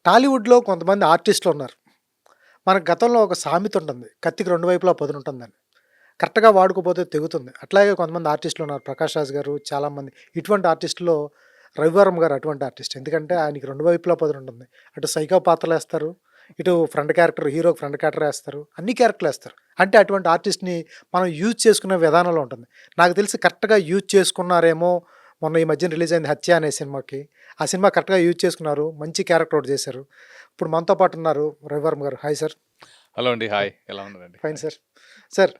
టాలీవుడ్‌లో కొంతమంది ఆర్టిస్టులున్నారు. మనకు గతంలో ఒక సామెత ఉంటుంది. కత్తికి 2 వైపులా పదునుంటుందని. కరెక్ట్‌గా వాడుకోపోతే తెగుతుంది. అట్లాగే కొంతమంది ఆర్టిస్టులున్నారు. 'ప్రకాష్ రాజ్' గారు చాలామంది. ఇటువంటి ఆర్టిస్ట్‌లో 'రవివర్మ' గారు అటువంటి ఆర్టిస్ట్. ఎందుకంటే ఆయనకి 2 వైపులా పదునుంటుంది. అటు సైకో పాత్రలేస్తారు. ఇటు ఫ్రంట్ క్యారెక్టర్ హీరోకి ఫ్రంట్ క్యారెక్టర్ ఏస్తారు. అన్ని క్యారెక్టర్‌లేస్తారు. అంటే అటువంటి ఆర్టిస్ట్‌ని మనం యూజ్ చేసుకునే విధానంలో ఉంటుంది. నాకు తెలిసి కరెక్ట్‌గా యూజ్ చేసుకున్నారేమో మొన్న ఈ మధ్యన రిలీజ్ అయింది 'హత్య' అనే సినిమాకి. ఆ సినిమా కరెక్ట్‌గా యూజ్ చేసుకున్నారు. మంచి క్యారెక్టర్ ఒకటి చేశారు. ఇప్పుడు మనతో పాటు ఉన్నారు రవివర్మ గారు. Hi sir. హలో అండి. హాయ్. ఎలా ఉన్నారండి? Fine hi. సార్. సార్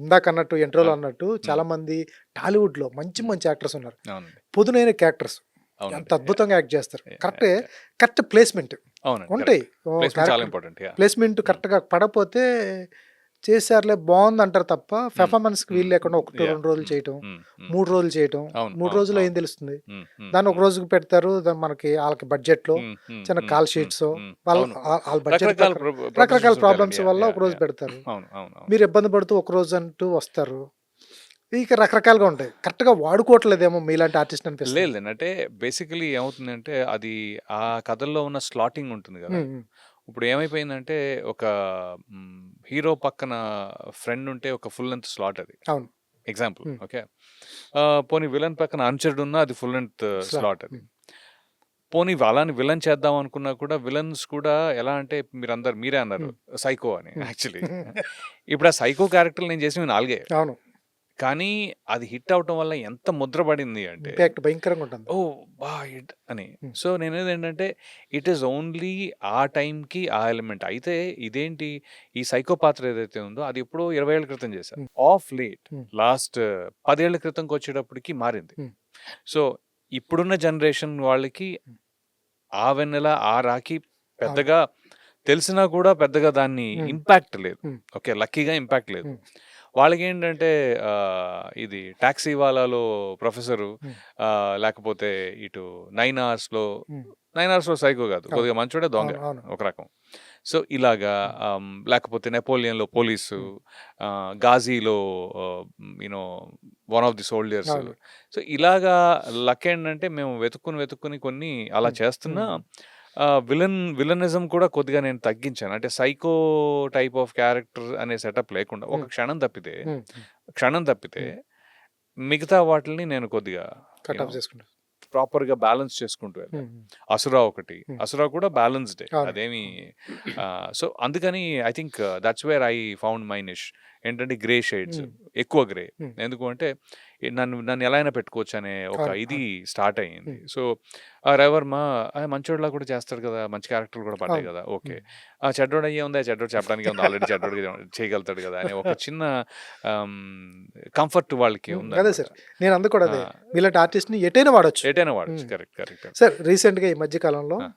ఇందాకన్నట్టు ఆ! ఇంట్రోలో అన్నట్టు హ్మ్. చాలామంది టాలీవుడ్‌లో మంచి హ్మ్. మంచి యాక్టర్స్ ఉన్నారు. అవునండి. పొదునైన క్యారెక్టర్స్ ఎంత అవునండి. యాహ్! అద్భుతంగా యాక్ట్ చేస్తారు. యాహ్! యాహ్! కరెక్టే. యాహ్! కరెక్ట్ ప్లేస్‌మెంట్ అవునండి. ఉంటాయి. కరెక్ట్. ఓహ్! ప్లేస్‌మెంట్ చాలా క్యారెక్టర్ ఇంపార్టెంట్. యాహ్! ప్లేస్‌మెంట్ హ్మ్. కరెక్ట్‌గా పడపోతే చేశారులే బావుందంటారు తప్ప హ్మ్. పెర్ఫార్మన్స్‌కి వీలు హ్మ్. లేకుండా 1, యాహ్! 2 రోజులు హ్మ్. చేయటం, హ్మ్. హ్మ్. 3 రోజులు చేయటం. అవును. 3 అవును. రోజుల్లో ఏం అవును. తెలుస్తుంది? హ్మ్. హ్మ్. దాన్ని ఒక హ్మ్. రోజుకి పెడతారు. దాన్ని మనకి ఆళ్ళకి బడ్జెట్‌లో హ్మ్. హ్మ్. చిన్న హ్మ్. కాల్ హ్మ్. షీట్సో హ్మ్. వాళ్ళ అవును. ఆళ్ళ బడ్జెట్ రకరకాల ప్రకారం రకరకాల ప్రొఫెషన్స్ ఉంటాయిలెండి. Problems yeah! వల్ల యాహ్! ఒకరోజు యాహ్! పెడతారు. అవును. అవును. అవును. మీరు ఇబ్బంది పడుతూ ఒకరోజంటూ వస్తారు. ఇక రకరకాలుగా ఉంటాయి. కరెక్ట్‌గా వాడుకోవట్లేదేమో మీలాంటి ఆర్టిస్ట్ అనిపిస్తుంది. లేదులేండి. అంటే బేసికల్లీ ఏమవుతుందంటే అది ఆ కథల్లో ఉన్న స్లాటింగ్ ఉంటుంది గదా! హ్మ్. హ్మ్. ఇప్పుడు ఏమైపోయిందంటే ఒక హీరో పక్కన ఫ్రెండ్ ఉంటే ఒక ఫుల్ లెంగ్త్ స్లాట్ అది. అవును. ఎగ్జాంపుల్. హ్మ్. ఓకే. పోనీ విలన్ పక్కన అనుచరుడు ఉన్నా అది ఫుల్ లెంగ్త్ స్లాట్. స్లాట్ అది. హ్మ్. పోనీ అలాని విలన్ చేద్దాం అనుకున్నా కూడా విలన్స్ కూడా ఎలా అంటే మీరే అన్నారు హ్మ్. సైకో అని హ్మ్. యాక్చువల్లీ. ఇప్పుడు ఆ సైకో క్యారెక్టర్‌లు నేను చేసినవి 4 అవును. కానీ అది హిట్ అవ్వటం వల్ల ఎంత ముద్ర పడింది అంటే ఇంపాక్ట్ భయంకరంగా ఉంటుంది. ఓహ్! హిట్ అని. హ్మ్. సో నేనేదేంటంటే ఇట్ ఈస్ ఓన్లీ ఆ టైంకి ఆ ఎలిమెంట్. అయితే ఇదేంటి ఈ సైకో పాత్ర ఏదైతే ఉందో అది ఎప్పుడో 20 ఏళ్ల క్రితం చేశా. హ్మ్. ఆఫ్ లేట్ హ్మ్. లాస్ట్ 10 ఏళ్ల క్రితంకొచ్చేటప్పటికి మారింది. హ్మ్. సో ఇప్పుడున్న జనరేషన్ వాళ్ళకి హ్మ్. ఆ వెన్నెల, ఆ రాఖీ అవును. పెద్దగా తెలిసినా కూడా పెద్దగా దాన్ని హ్మ్. ఇంపాక్ట్ లేదు. హ్మ్. ఓకే. లక్కీగా ఇంపాక్ట్ లేదు. హ్మ్. వాళ్ళకేంటంటే ఇది 'టాక్సీ వాలాలో' ప్రొఫెసరు హ్మ్. లేకపోతే ఇటు 9 అవర్స్‌లో హ్మ్. 9 అవర్స్‌లో సైకో కాదు. అవును. కొద్దిగా మంచోడే దొంగ అవును. అవును. ఒక రకం. సో, ఇలాగా హ్మ్. లేకపోతే 'నెపోలియన్‌లో' పోలీసు, హ్మ్. 'ఘాజీలో' ఆహ్, you know one of the soldiers. అవును. సో, ఇలాగా లక్ ఏంటంటే మేము వెతుక్కొని కొన్ని అలా హ్మ్. చేస్తున్నా హ్మ్. విలనిజం కూడా కొద్దిగా నేను తగ్గించాను. అంటే సైకో టైప్ ఆఫ్ క్యారెక్టర్ అనే సెటప్ లేకుండా ఒక హ్మ్. హ్మ్. హ్మ్. క్షణం తప్పితే హ్మ్. మిగతా వాటిల్ని నేను కొద్దిగా యూ కట్ నో ఆఫ్ చేసుకుంటారు. ప్రాపర్‌గా బ్యాలెన్స్ చేసుకుంటూ వెళ్ళాను. హ్మ్. హ్మ్. 'అసుర' ఒకటి. హ్మ్. 'అసుర' కూడా బ్యాలెన్స్‌డే. అవును. అదేమి అవును. సో, అందుకని I think that's where I found my niche. ఏంటంటే గ్రే షేడ్స్. హ్మ్. ఎక్కువ గ్రే. హ్మ్. ఎందుకు అంటే నన్ను ఎలా అయినా పెట్టుకోవచ్చు అనే ఒక అవును. ఇది అవును. స్టార్ట్ అయ్యింది. హ్మ్. సో, ఆ 'రవివర్మ' మంచోడిలా కూడా చేస్తాడు కదా! మంచి క్యారెక్టర్‌లు కూడా పడ్డాయి అవును. కదా! ఓకే. హ్మ్. చెడ్డోడు అయ్యేముంది చెడ్డోడు చెప్పడానికి ఏముంది ఆల్రెడీ చెడ్డోడిగా చేయగలుగుతాడు కదా! అనే ఒక చిన్న ఆహ్, కంఫర్ట్ వాళ్ళకి హ్మ్. అదే ఉందన్నమాట. సార్. నేను అంది కూడా ఆ! అదే. మీలాంటి ఆర్టిస్ట్‌ని ఎటైనా వాడొచ్చు. ఎటైనా వాడొచ్చు. హ్మ్. కరెక్ట్. కరెక్ట్. సార్ రీసెంట్‌గా ఈ మధ్య కాలంలో ఆ!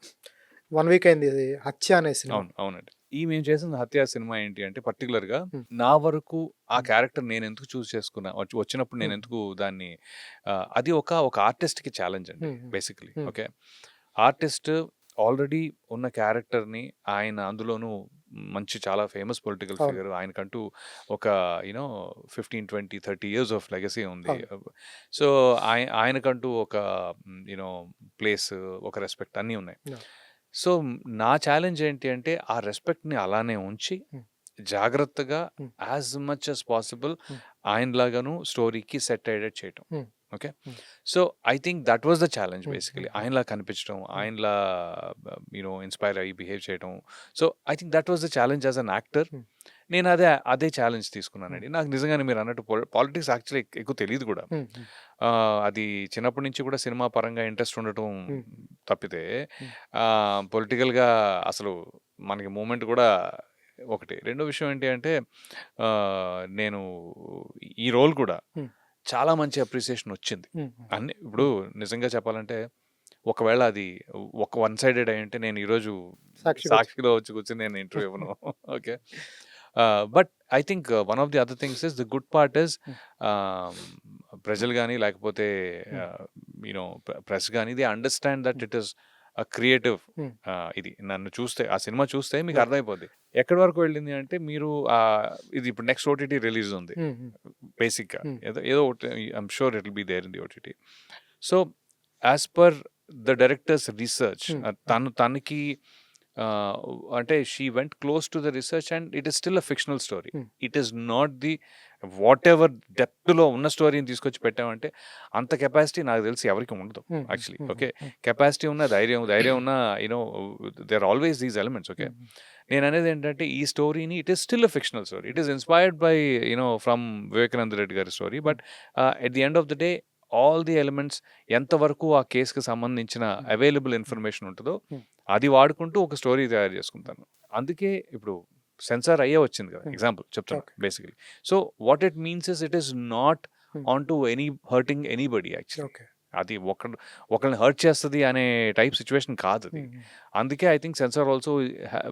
1 వీక్ అయింది ఇది 'హత్య' అనే సినిమా. అవును. అవునండి. ఈ మేము చేసిన 'హత్య' సినిమా ఏంటి అంటే పర్టిక్యులర్‌గా హ్మ్. నా వరకు ఆ హ్మ్. క్యారెక్టర్ నేనెందుకు చూజ్ చేసుకున్నా, వచ్చినప్పుడు హ్మ్. నేనెందుకు దాన్ని అది ఒక ఆర్టిస్ట్‌కి ఛాలెంజ్ అండి హ్మ్. హ్మ్. బేసికల్లీ. హ్మ్. ఓకే. ఆర్టిస్ట్ ఆల్రెడీ ఉన్న క్యారెక్టర్‌ని ఆయన అందులోనూ మంచి చాలా ఫేమస్ పొలిటికల్ అవును. ఫిగర్. ఆయనకంటూ ఒక you know 15, 20, 30 years of legacy ఉంది. అవును. సో, ఆయనకంటూ ఒక యూ నో ప్లేస్, ఒక రెస్పెక్ట్ అన్నీ ఉన్నాయి. యాహ్! సో, నా ఛాలెంజ్ ఏంటి అంటే ఆ రెస్పెక్ట్‌ని అలానే ఉంచి హ్మ్. జాగ్రత్తగా హ్మ్. యాస్ మచ్ యాస్ పాసిబుల్ హ్మ్. ఆయనలాగాను స్టోరీకి సెట్ అయ్యేటట్టు చేయటం. Hmm. Okay. Hmm. So, I think that was the challenge hmm. Basically. Hmm. Hmm. ఆయనలా కనిపించడం, హ్మ్. ఆయనలా ఇన్‌స్పైర్ అయ్యి బిహేవ్ చేయడం. So, I think that was the challenge as an actor. Hmm. నేను అదే ఛాలెంజ్ హ్మ్. తీసుకున్నానండి. నాకు నిజంగానే మీరన్నట్టు పాలిటిక్స్ యాక్చువల్లీ ఎక్కువ తెలీదు కూడా. హ్మ్. హ్మ్. అది చిన్నప్పటి నుంచి కూడా సినిమా పరంగా ఇంట్రెస్ట్ ఉండటం హ్మ్. తప్పితే హ్మ్. పొలిటికల్‌గా అసలు మనకి మూవ్‌మెంట్ కూడా ఒకటి. రెండో విషయం ఏంటి అంటే నేను ఈ రోల్ కూడా హ్మ్. చాలా మంచి అప్రిసియేషన్ వచ్చింది. హ్మ్. హ్మ్. ఇప్పుడు హ్మ్. నిజంగా చెప్పాలంటే ఒకవేళ అది వన్ సైడెడ్ అయ్యుంటే నేను ఈరోజు సాక్షికొచ్చి సాక్షిలో వచ్చి కూర్చొని నేను ఇంటర్వ్యూ ఇవ్వను. Okay. But I think one of the other things is the good part is హ్మ్. ఆహ్, ప్రజలు గాని లేకపోతే హ్మ్. యూ నో ప్రెస్ గాని దే అండర్‌స్టాండ్ దట్ హ్మ్. It is creative. హ్మ్. ఇది నన్ను చూస్తే ఆ సినిమా చూస్తే మీకు యాహ్! అర్థమైపోద్ది. ఎక్కడి వరకు వెళ్ళింది అంటే మీరు ఇది ఇప్పుడు నెక్స్ట్ ఓటీటీ రిలీజ్ ఉంది. హ్మ్. హ్మ్. బేసిక్‌గా హ్మ్. ఏదో ఒకటి I am sure it will be there in the OTT. So, as per the director's research. Hmm. తనకి అంటే she went close to the research and it is still a fictional story. Hmm. It is not the whatever డెప్త్లో ఉన్న స్టోరీని తీసుకొచ్చి పెట్టామంటే అంత capacity నాకు తెలిసి ఎవరికి ఉండదు హ్మ్. యాక్చువల్లీ. హ్మ్. ఓకే, హ్మ్. కెపాసిటీ ఉన్న ధైర్యం ఉన్న you know there always these elements. Okay, hmm. నేను అనేది ఏంటంటే ఈ స్టోరీని it is still a fictional story. It is inspired by from Vivekananda Reddy గారి స్టోరీ. But at the end of the day all the elements ఎంతవరకు ఆ కేసుకి సంబంధించిన అవైలబుల్ ఇన్ఫర్మేషన్ ఉంటుందో అది వాడుకుంటూ ఒక స్టోరీ తయారు చేసుకుంటాను. అందుకే ఇప్పుడు సెన్సార్ అయ్యే వచ్చింది కదా, ఎగ్జాంపుల్ చెప్తాను okay. Basically. So what it means is it is not Hmm. On to any hurting anybody actually. Okay. అది ఒకరిని హర్ట్ చేస్తుంది అనే టైప్ సిచ్యువేషన్ కాదు అది. హ్మ్. అందుకే I think censor also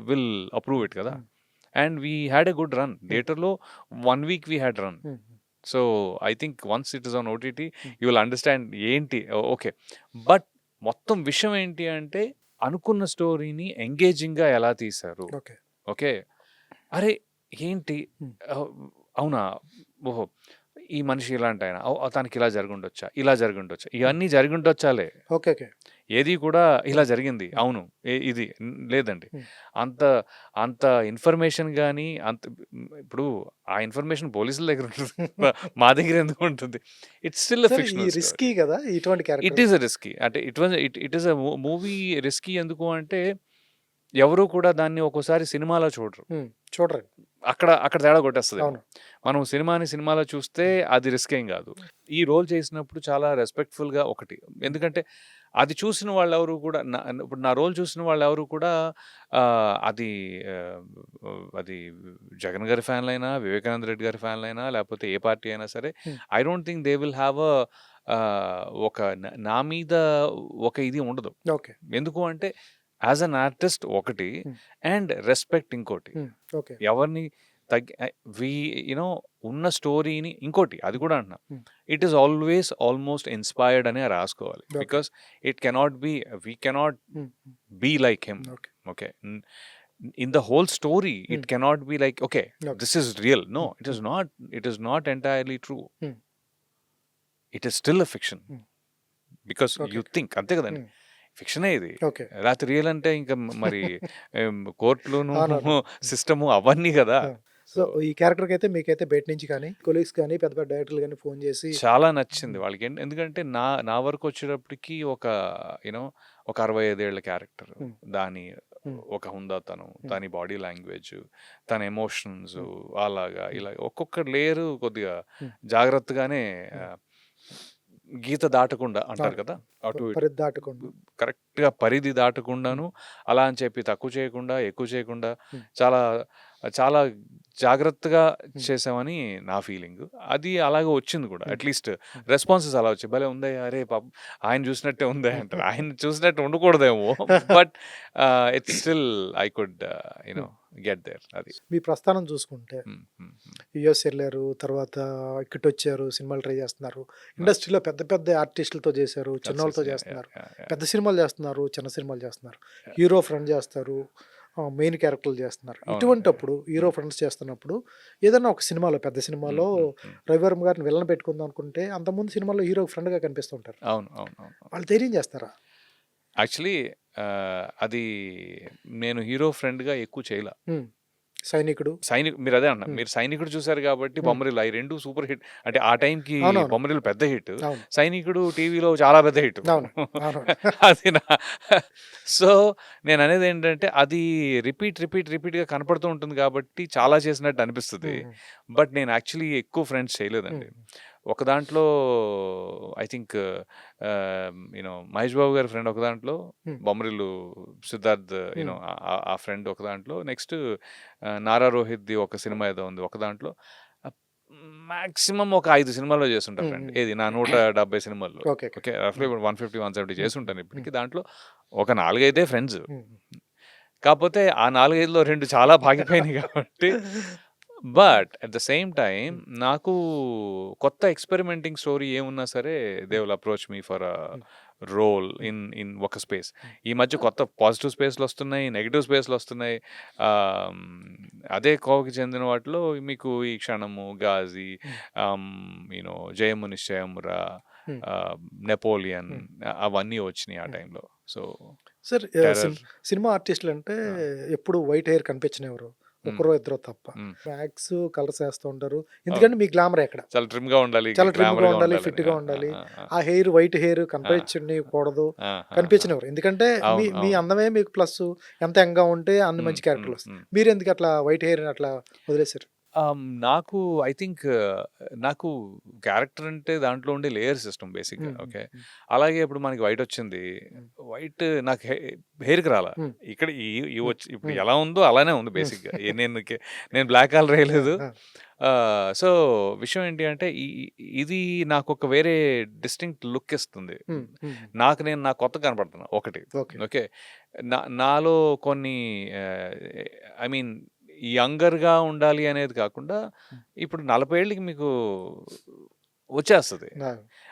will approve it కదా. Hmm. And we had a good run థియేటర్లో. 1 week we had run. Hmm. So I think once it is on OTT Hmm. You will understand ఏంటి. Okay, but మొత్తం విషయం ఏంటి అంటే అనుకున్న స్టోరీని ఎంగేజింగ్గా ఎలా తీశారు. ఓకే. ఓకే, అరే ఏంటి, Hmm. అవునా, ఓహో ఈ మనిషి ఇలాంటి ఆయన, తనకి ఇలా జరుగుండొచ్చా, ఇలా జరుగుండొచ్చా, ఇవన్నీ జరుగుండొచ్చాలే. ఓకే. ఓకే. ఏది కూడా ఇలా జరిగింది అవును ఇది లేదండి. Hmm. అంత అంత ఇన్ఫర్మేషన్ కానీ అంత ఇప్పుడు ఆ ఇన్ఫర్మేషన్ పోలీసుల దగ్గర ఉంటుంది. మా దగ్గర ఎందుకు ఉంటుంది? ఇట్స్ స్టిల్ సార్ ఈ ఫిక్షనల్ రిస్కీ స్టోరీ. కదా ఇటువంటి it character. Is a risky. అంటే it is a movie risky ఎందుకు అంటే ఎవరు కూడా దాన్ని ఒక్కోసారి సినిమాలో చూడరు. చూడరండి. అక్కడ అక్కడ తేడా కొట్టేస్తుంది. అవును. మనం సినిమాలో చూస్తే అది రిస్క్ ఏం కాదు. ఈ రోల్ చేసినప్పుడు చాలా రెస్పెక్ట్ఫుల్గా ఒకటి, ఎందుకంటే అది చూసిన వాళ్ళు ఎవరు కూడా ఇప్పుడు నా రోల్ చూసిన వాళ్ళు ఎవరు కూడా అది ఆ, అది జగన్ గారి ఫ్యాన్లైనా వివేకానంద రెడ్డి గారి ఫ్యాన్లైనా లేకపోతే ఏ పార్టీ అయినా సరే Hmm. I don't think they will have ఒక నా మీద ఒక ఇది ఉండదు. ఓకే. ఎందుకు అంటే యాజ్ అన్ ఆర్టిస్ట్ ఒకటి Hmm. అండ్ రెస్పెక్ట్ ఇంకోటి. ఓకే. ఎవరిని తగ్గి వి యూనో ఉన్న స్టోరీని ఇంకోటి అది కూడా అంటున్నా, Hmm. It is always almost inspired అనే రాసుకోవాలి. Okay. Because it cannot be we cannot be like him. Okay. Okay, in the whole story it Hmm. cannot be like okay Okay. this is real. No, Hmm. it is not entirely true. Hmm. It is still a fiction. Hmm. because Okay. you think అంతే కదండి, Hmm. ఫిక్షనే ఇది. Okay. రాత్రి real అంటే ఇంకా మరి కోర్టులోను అవునవును. System అవన్నీ కదా. సో ఈ క్యారెక్టర్కి అయితే మీకైతే బయట నుంచి కానీ కొలీగ్స్ కానీ పెద్ద పెద్ద డైరెక్టర్లు కానీ ఫోన్ చేసి చాలా నచ్చింది వాళ్ళకి. ఎందుకంటే నా వరకు వచ్చేటప్పటికి ఒక ఒక 65 ఏళ్ల క్యారెక్టర్, Hmm. దాని Hmm. ఒక హుందాతనం, దాని బాడీ లాంగ్వేజ్, తన ఎమోషన్స్, అలాగా ఇలా ఒక్కొక్క లేయర్ కొద్దిగా Hmm. జాగ్రత్తగానే గీత దాటకుండా అంటారు కదా, అటు ఇటు పరిధి దాటకుండా. కరెక్ట్గా పరిధి దాటకుండాను, అలా అని చెప్పి తక్కువ చేయకుండా ఎక్కువ చేయకుండా Hmm. చాలా చాలా జాగ్రత్తగా Hmm. చేసామని నా ఫీలింగ్. అది అలాగే వచ్చింది కూడా. Hmm. అట్లీస్ట్ రెస్పాన్సెస్ అలా వచ్చాయి. భలే ఉందే, అరే పాపం ఆయన చూసినట్టే ఉందే అంటారు. ఆయన చూసినట్టు ఉండకూడదేమో, but it's still I could get there. అది మీ ప్రస్థానం చూసుకుంటే యుఎస్ వెళ్ళారు, తర్వాత ఇక్కడికి వచ్చారు, సినిమాలు ట్రై చేస్తున్నారు, ఇండస్ట్రీలో పెద్ద పెద్ద ఆర్టిస్టులతో చేశారు, చిన్నోళ్ళతో చేస్తున్నారు, పెద్ద సినిమాలు చేస్తున్నారు, చిన్న సినిమాలు చేస్తున్నారు, హీరో ఫ్రెండ్ చేస్తారు, మెయిన్ క్యారెక్టర్లు చేస్తున్నారు. ఇటువంటప్పుడు హీరో ఫ్రెండ్స్ చేస్తున్నప్పుడు ఏదైనా ఒక సినిమాలో పెద్ద సినిమాలో రవివర్మ గారిని విలన్ పెట్టుకుందాం అనుకుంటే అంతకుముందు సినిమాలో హీరో ఫ్రెండ్గా కనిపిస్తుంటారు. అవును అవును అవును. వాళ్ళు ధైర్యం చేస్తారా? యాక్చువల్లీ అది నేను హీరో ఫ్రెండ్గా ఎక్కువ చేయలే. సైనికుడు, మీరు అదే అన్న, మీరు సైనికుడు చూసారు కాబట్టి బొమ్మరిల్లు అవి 2 సూపర్ హిట్. అంటే ఆ టైంకి అవునవును. బొమ్మరిల్లు పెద్ద హిట్, అవును. సైనికుడు టీవీలో చాలా పెద్ద హిట్. అవును. అవును. అది సో నేను అనేది ఏంటంటే అది రిపీట్గా కనపడుతూ ఉంటుంది కాబట్టి చాలా చేసినట్టు అనిపిస్తుంది. బట్ నేను యాక్చువల్లీ ఎక్కువ ఫ్రెండ్స్ చేయలేదండి. ఒక దాంట్లో ఐ థింక్ మహేష్ బాబు గారి ఫ్రెండ్ ఒక దాంట్లో, బొమ్మరిల్లు సిద్ధార్థ్ ఆ ఫ్రెండ్ ఒక దాంట్లో, నెక్స్ట్ నారా రోహిత్ది ఒక సినిమా ఏదో ఉంది ఒక దాంట్లో. మాక్సిమం ఒక 5 సినిమాల్లో చేస్తుంటా ఫ్రెండ్. ఏది నా 170 సినిమాల్లో. ఓకే. ఓకే, రఫ్లీ 150, 170 చేస్తుంటాను ఇప్పటికి. దాంట్లో ఒక 4-5 ఫ్రెండ్స్. కాకపోతే ఆ 4-5లో 2 చాలా బాగిపోయినాయి కాబట్టి. But at the same time నాకు కొత్త ఎక్స్పెరిమెంటింగ్ స్టోరీ ఏమున్నా సరే they will approach me for a role in ఒక స్పేస్. ఈ మధ్య కొత్త పాజిటివ్ స్పేస్లు వస్తున్నాయి, నెగిటివ్ స్పేస్లు వస్తున్నాయి. అదే కోవకి చెందిన వాటిలో మీకు ఈ క్షణము, గాజీ, జయము నిశ్చయమురా, హ్మ్. నెపోలియన్ హ్మ్. అవన్నీ వచ్చినాయి ఆ హ్మ్. టైంలో. So sir terror. సినిమా ఆర్టిస్టులంటే ఆ! ఎప్పుడు వైట్ హెయిర్ కనిపించనివ్వరు. హ్మ్. ఒకరో ఇద్దరో తప్ప. హ్మ్. మ్యాక్స్ కలర్స్ ఏస్తూ ఉంటారు. అవును. ఎందుకంటే మీ గ్లామర్ ఎక్కడ? చాలా ట్రిమ్‌గా ఉండాలి, చాలా ట్రిమ్‌గా గ్లామర్‌గా ఉండాలి, ఉండాలని. ఫిట్‌గా ఆ! ఆ! ఉండాలి. ఆ! ఆ! ఆ హెయిర్ వైట్ హెయిర్ ఆ! కనిపించనీయకూడదు. ఆ! ఆ! ఆ! కనిపించనివ్వరు. ఎందుకంటే మీ అవును. మీ అవును. అందమే మీకు ప్లస్సు. ఎంత యంగ్‌గా ఉంటే అన్ని హ్మ్. మంచి హ్మ్. క్యారెక్టర్‌లొస్తాయి. హ్మ్. మీరెందుకు అట్లా వైట్ హెయిర్‌ని అట్లా వదిలేసారు? నాకు ఐ థింక్ నాకు క్యారెక్టర్ అంటే దాంట్లో ఉండే లేయర్స్ ఇష్టం బేసిక్‌గా. హ్మ్. హ్మ్. ఓకే. హ్మ్. అలాగే ఇప్పుడు మనకి వైటొచ్చింది. హ్మ్. వైట్ నాకు హెయిర్‌కి రాలా. హ్మ్. ఇక్కడ ఈ హ్మ్. వచ్చి ఇప్పుడు హ్మ్. ఎలా ఉందో అలానే ఉంది హ్మ్. బేసిక్‌గా. నేను బ్లాక్ కలర్ ఆ! ఎయలేదు. ఆ! సో, విషయం ఏంటి అంటే ఇది నాకొక వేరే డిస్టింక్ట్ లుక్ ఇస్తుంది. హ్మ్. హ్మ్. హ్మ్. నాకు కొత్తగా కనపడుతున్నా ఒకటి. ఓకే. ఓకే. నాలో కొన్ని ఆహ్, ఐ మీన్ యంగర్‌గా ఉండాలి అనేది కాకుండా, హ్మ్. ఇప్పుడు 40 ఏళ్ళకి మీకు వచ్చేస్తది. ఆ!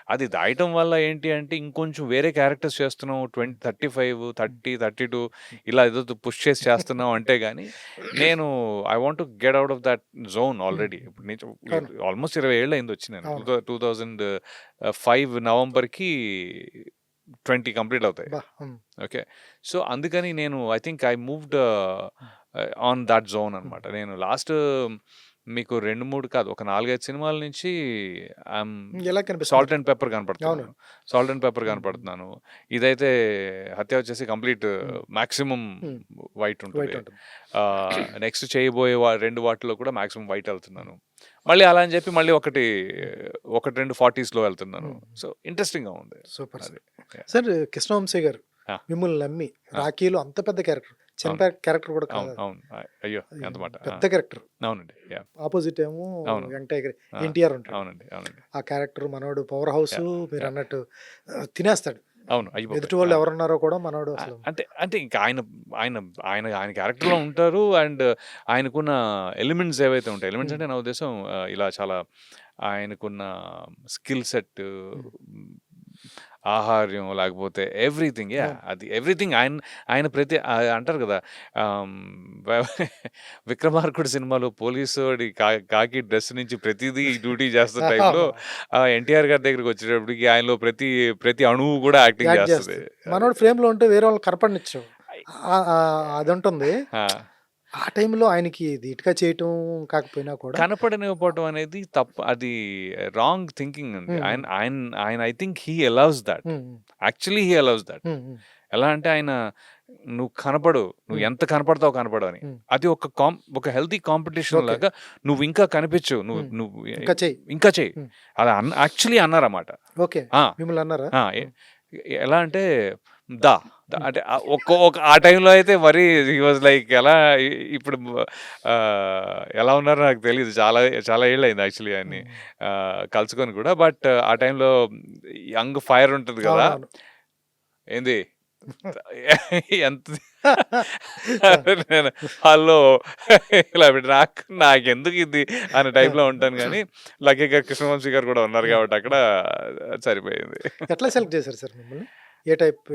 అది దాయటం వల్ల ఏంటి అంటే, ఇంకొంచెం వేరే క్యారెక్టర్స్ చేస్తున్నాం. హ్మ్. 35, హ్మ్. 30, 32 హ్మ్. ఇలా ఏదో పుష్ చేసి చేస్తున్నాం అంటే గాని, నేను I want to get out of that zone హ్మ్. ఆల్రెడీ. హ్మ్. ఇప్పుడు హ్మ్. నేను అవును. ఆల్మోస్ట్ 20 ఏళ్లయింది వచ్చి నేను. అవును. 2005 నవంబర్‌కి 20 కంప్లీట్ అవుతాయి. అబ్బా! హ్మ్. ఓకే. సో, అందుకని నేను ఐ థింక్ ఐ మూవ్డ్ హ్మ్. ఆన్ థట్ జోన్ హ్మ్. అనమాట. నేను లాస్ట్ మీకు 2, 3 కాదు ఒక 4, 5 సినిమాల నుంచి ఐయామ్ హ్మ్. ఇలా కనిపిస్తున్నారు. సాల్ట్ అండ్ పెప్పర్ కనపడుతున్నాను. అవునండి. సాల్ట్ అండ్ పెప్పర్ హ్మ్. హ్మ్. కనపడుతున్నాను. ఇదైతే హత్య వచ్చేసి కంప్లీట్ హ్మ్. మాక్సిమం హ్మ్. వైట్ ఉంటది. వైట్ ఉంటుంది. నెక్స్ట్ చేయబోయే 2 వాటిలో కూడా మాక్సిమం వైట్ హ్మ్. ఎళ్తున్నాను. మళ్ళీ అలా అని చెప్పి మళ్ళీ హ్మ్. 1, 2 40స్‌లో ఎళ్తున్నాను. హ్మ్. సో, ఇంట్రెస్టింగ్‌గా ఉంది. సూపర్ అది. సార్. యాహ్! సార్ 'కృష్ణవంశీ' గారు ఆ! మిమ్మల్ని నమ్మి ఆ! 'రాఖీలో' అంత పెద్ద క్యారెక్టర్. చిన్న అవును. క్యారెక్టర్ కూడా అవును. కాదది. అవును. అయ్యో! అది ఎంత మాట. ఆ! పెద్ద క్యారెక్టర్. అవునండి. యాహ్! ఆపోజిట్ ఏమో అవును. యంగ్ టైగర్ ఆ! ఎన్టీఆర్ ఉంటాడు. అవునండి. అవునండి. ఆ క్యారెక్టర్ మనోడు పవర్ హౌసు యాహ్! యాహ్! మీరన్నట్టు తినేస్తాడు. అవును. అయ్య బాబోయ్! ఎదుటి ఆ! వాళ్ళు ఎవరున్నారో కూడా మనోడు అసలు అంటే ఇంక ఆయన ఆయన ఆయన క్యారెక్టర్‌లో ఉంటారు. అండ్ ఆయనకున్న ఎలిమెంట్స్ ఏవైతే ఉంటాయో, ఎలిమెంట్స్ హ్మ్. అంటే నా ఉద్దేశ్యం ఇలా చాలా ఆయనకున్న స్కిల్ సెట్, హ్మ్. ఆహార్యం లేకపోతే ఎవ్రీథింగ్ యాహ్! అవును. అది ఎవ్రీథింగ్ ఆయన ఆయన ప్రతి అంటారు కదా! ఆహ్, హ్మ్. 'విక్రమార్కుడు' సినిమాలో పోలీసోడి కాకి డ్రెస్ నుంచి ప్రతీదీ డ్యూటీ చేస్తున్న టైంలో అవును. ఎన్టీఆర్ గారి దగ్గరికొచ్చేటప్పటికి ఆయనలో ప్రతి ప్రతి అణువు కూడా యాక్టింగ్ యాక్ట్ చేస్తది. చేస్తది. అది. మనోడు ఫ్రేమ్‌లో ఉంటే వేరే వాళ్ళని కనపడనిచ్చవు. అయ్ అదుంటుంది. ఆ! ఆ టైంలో ఆయనకి ధీటుగా చేయటం కాకపోయినా కూడా కనపడనివ్వకపోవటం అనేది తప్పు. అది రాంగ్ థింకింగ్ అండి. హ్మ్. హ్మ్. ఆయన ఆయన ఆయన I think he allows that. హ్మ్. హ్మ్. Actually he allows that. హ్మ్. హ్మ్. ఎలా అంటే ఆయన నువ్వు కనపడు. నువ్వు హ్మ్. ఎంత కనపడతావో కనపడు అని. హ్మ్. అది ఒక హెల్తీ కాంపిటీషన్ ఓకే. లాగా నువ్వు ఇంకా కనిపించు. నువ్వు హ్మ్. నువ్వు ఇంకా చెయ్యి. ఇంకా చెయ్యి. హ్మ్. అది యాక్చువల్లీ అన్నారన్నమాట. ఓకే. ఆ! మిమ్మల్నన్నారా? ఆ! హ్మ్. ఎలా అంటే దా హ్మ్. అంటే ఒక ఆ టైంలో అయితే మరీ హి వాస్ లైక్ ఎలా ఇప్పుడు ఎలా ఉన్నారో నాకు తెలీదు. చాలా చాలా ఏళ్లయింది యాక్చువల్లీ ఆయన్ని హ్మ్. కలుసుకొని కూడా. బట్ ఆ టైంలో యంగ్ ఫైర్ ఉంటది గదా! అవునవును. ఏంది ఎంత ఆ! నేను హలో ఇలా పెట్టి నాకెందుకు ఇది అనే ఆ! టైప్‌లో ఉంటాను గానీ, లక్కీగా కృష్ణవంశీ గారు కూడా ఉన్నారు ఆ! గాబట్టి అక్కడ సరిపోయింది. ఎట్లా సెలెక్ట్ చేశారు సార్ మిమ్మల్ని? ఏ టైప్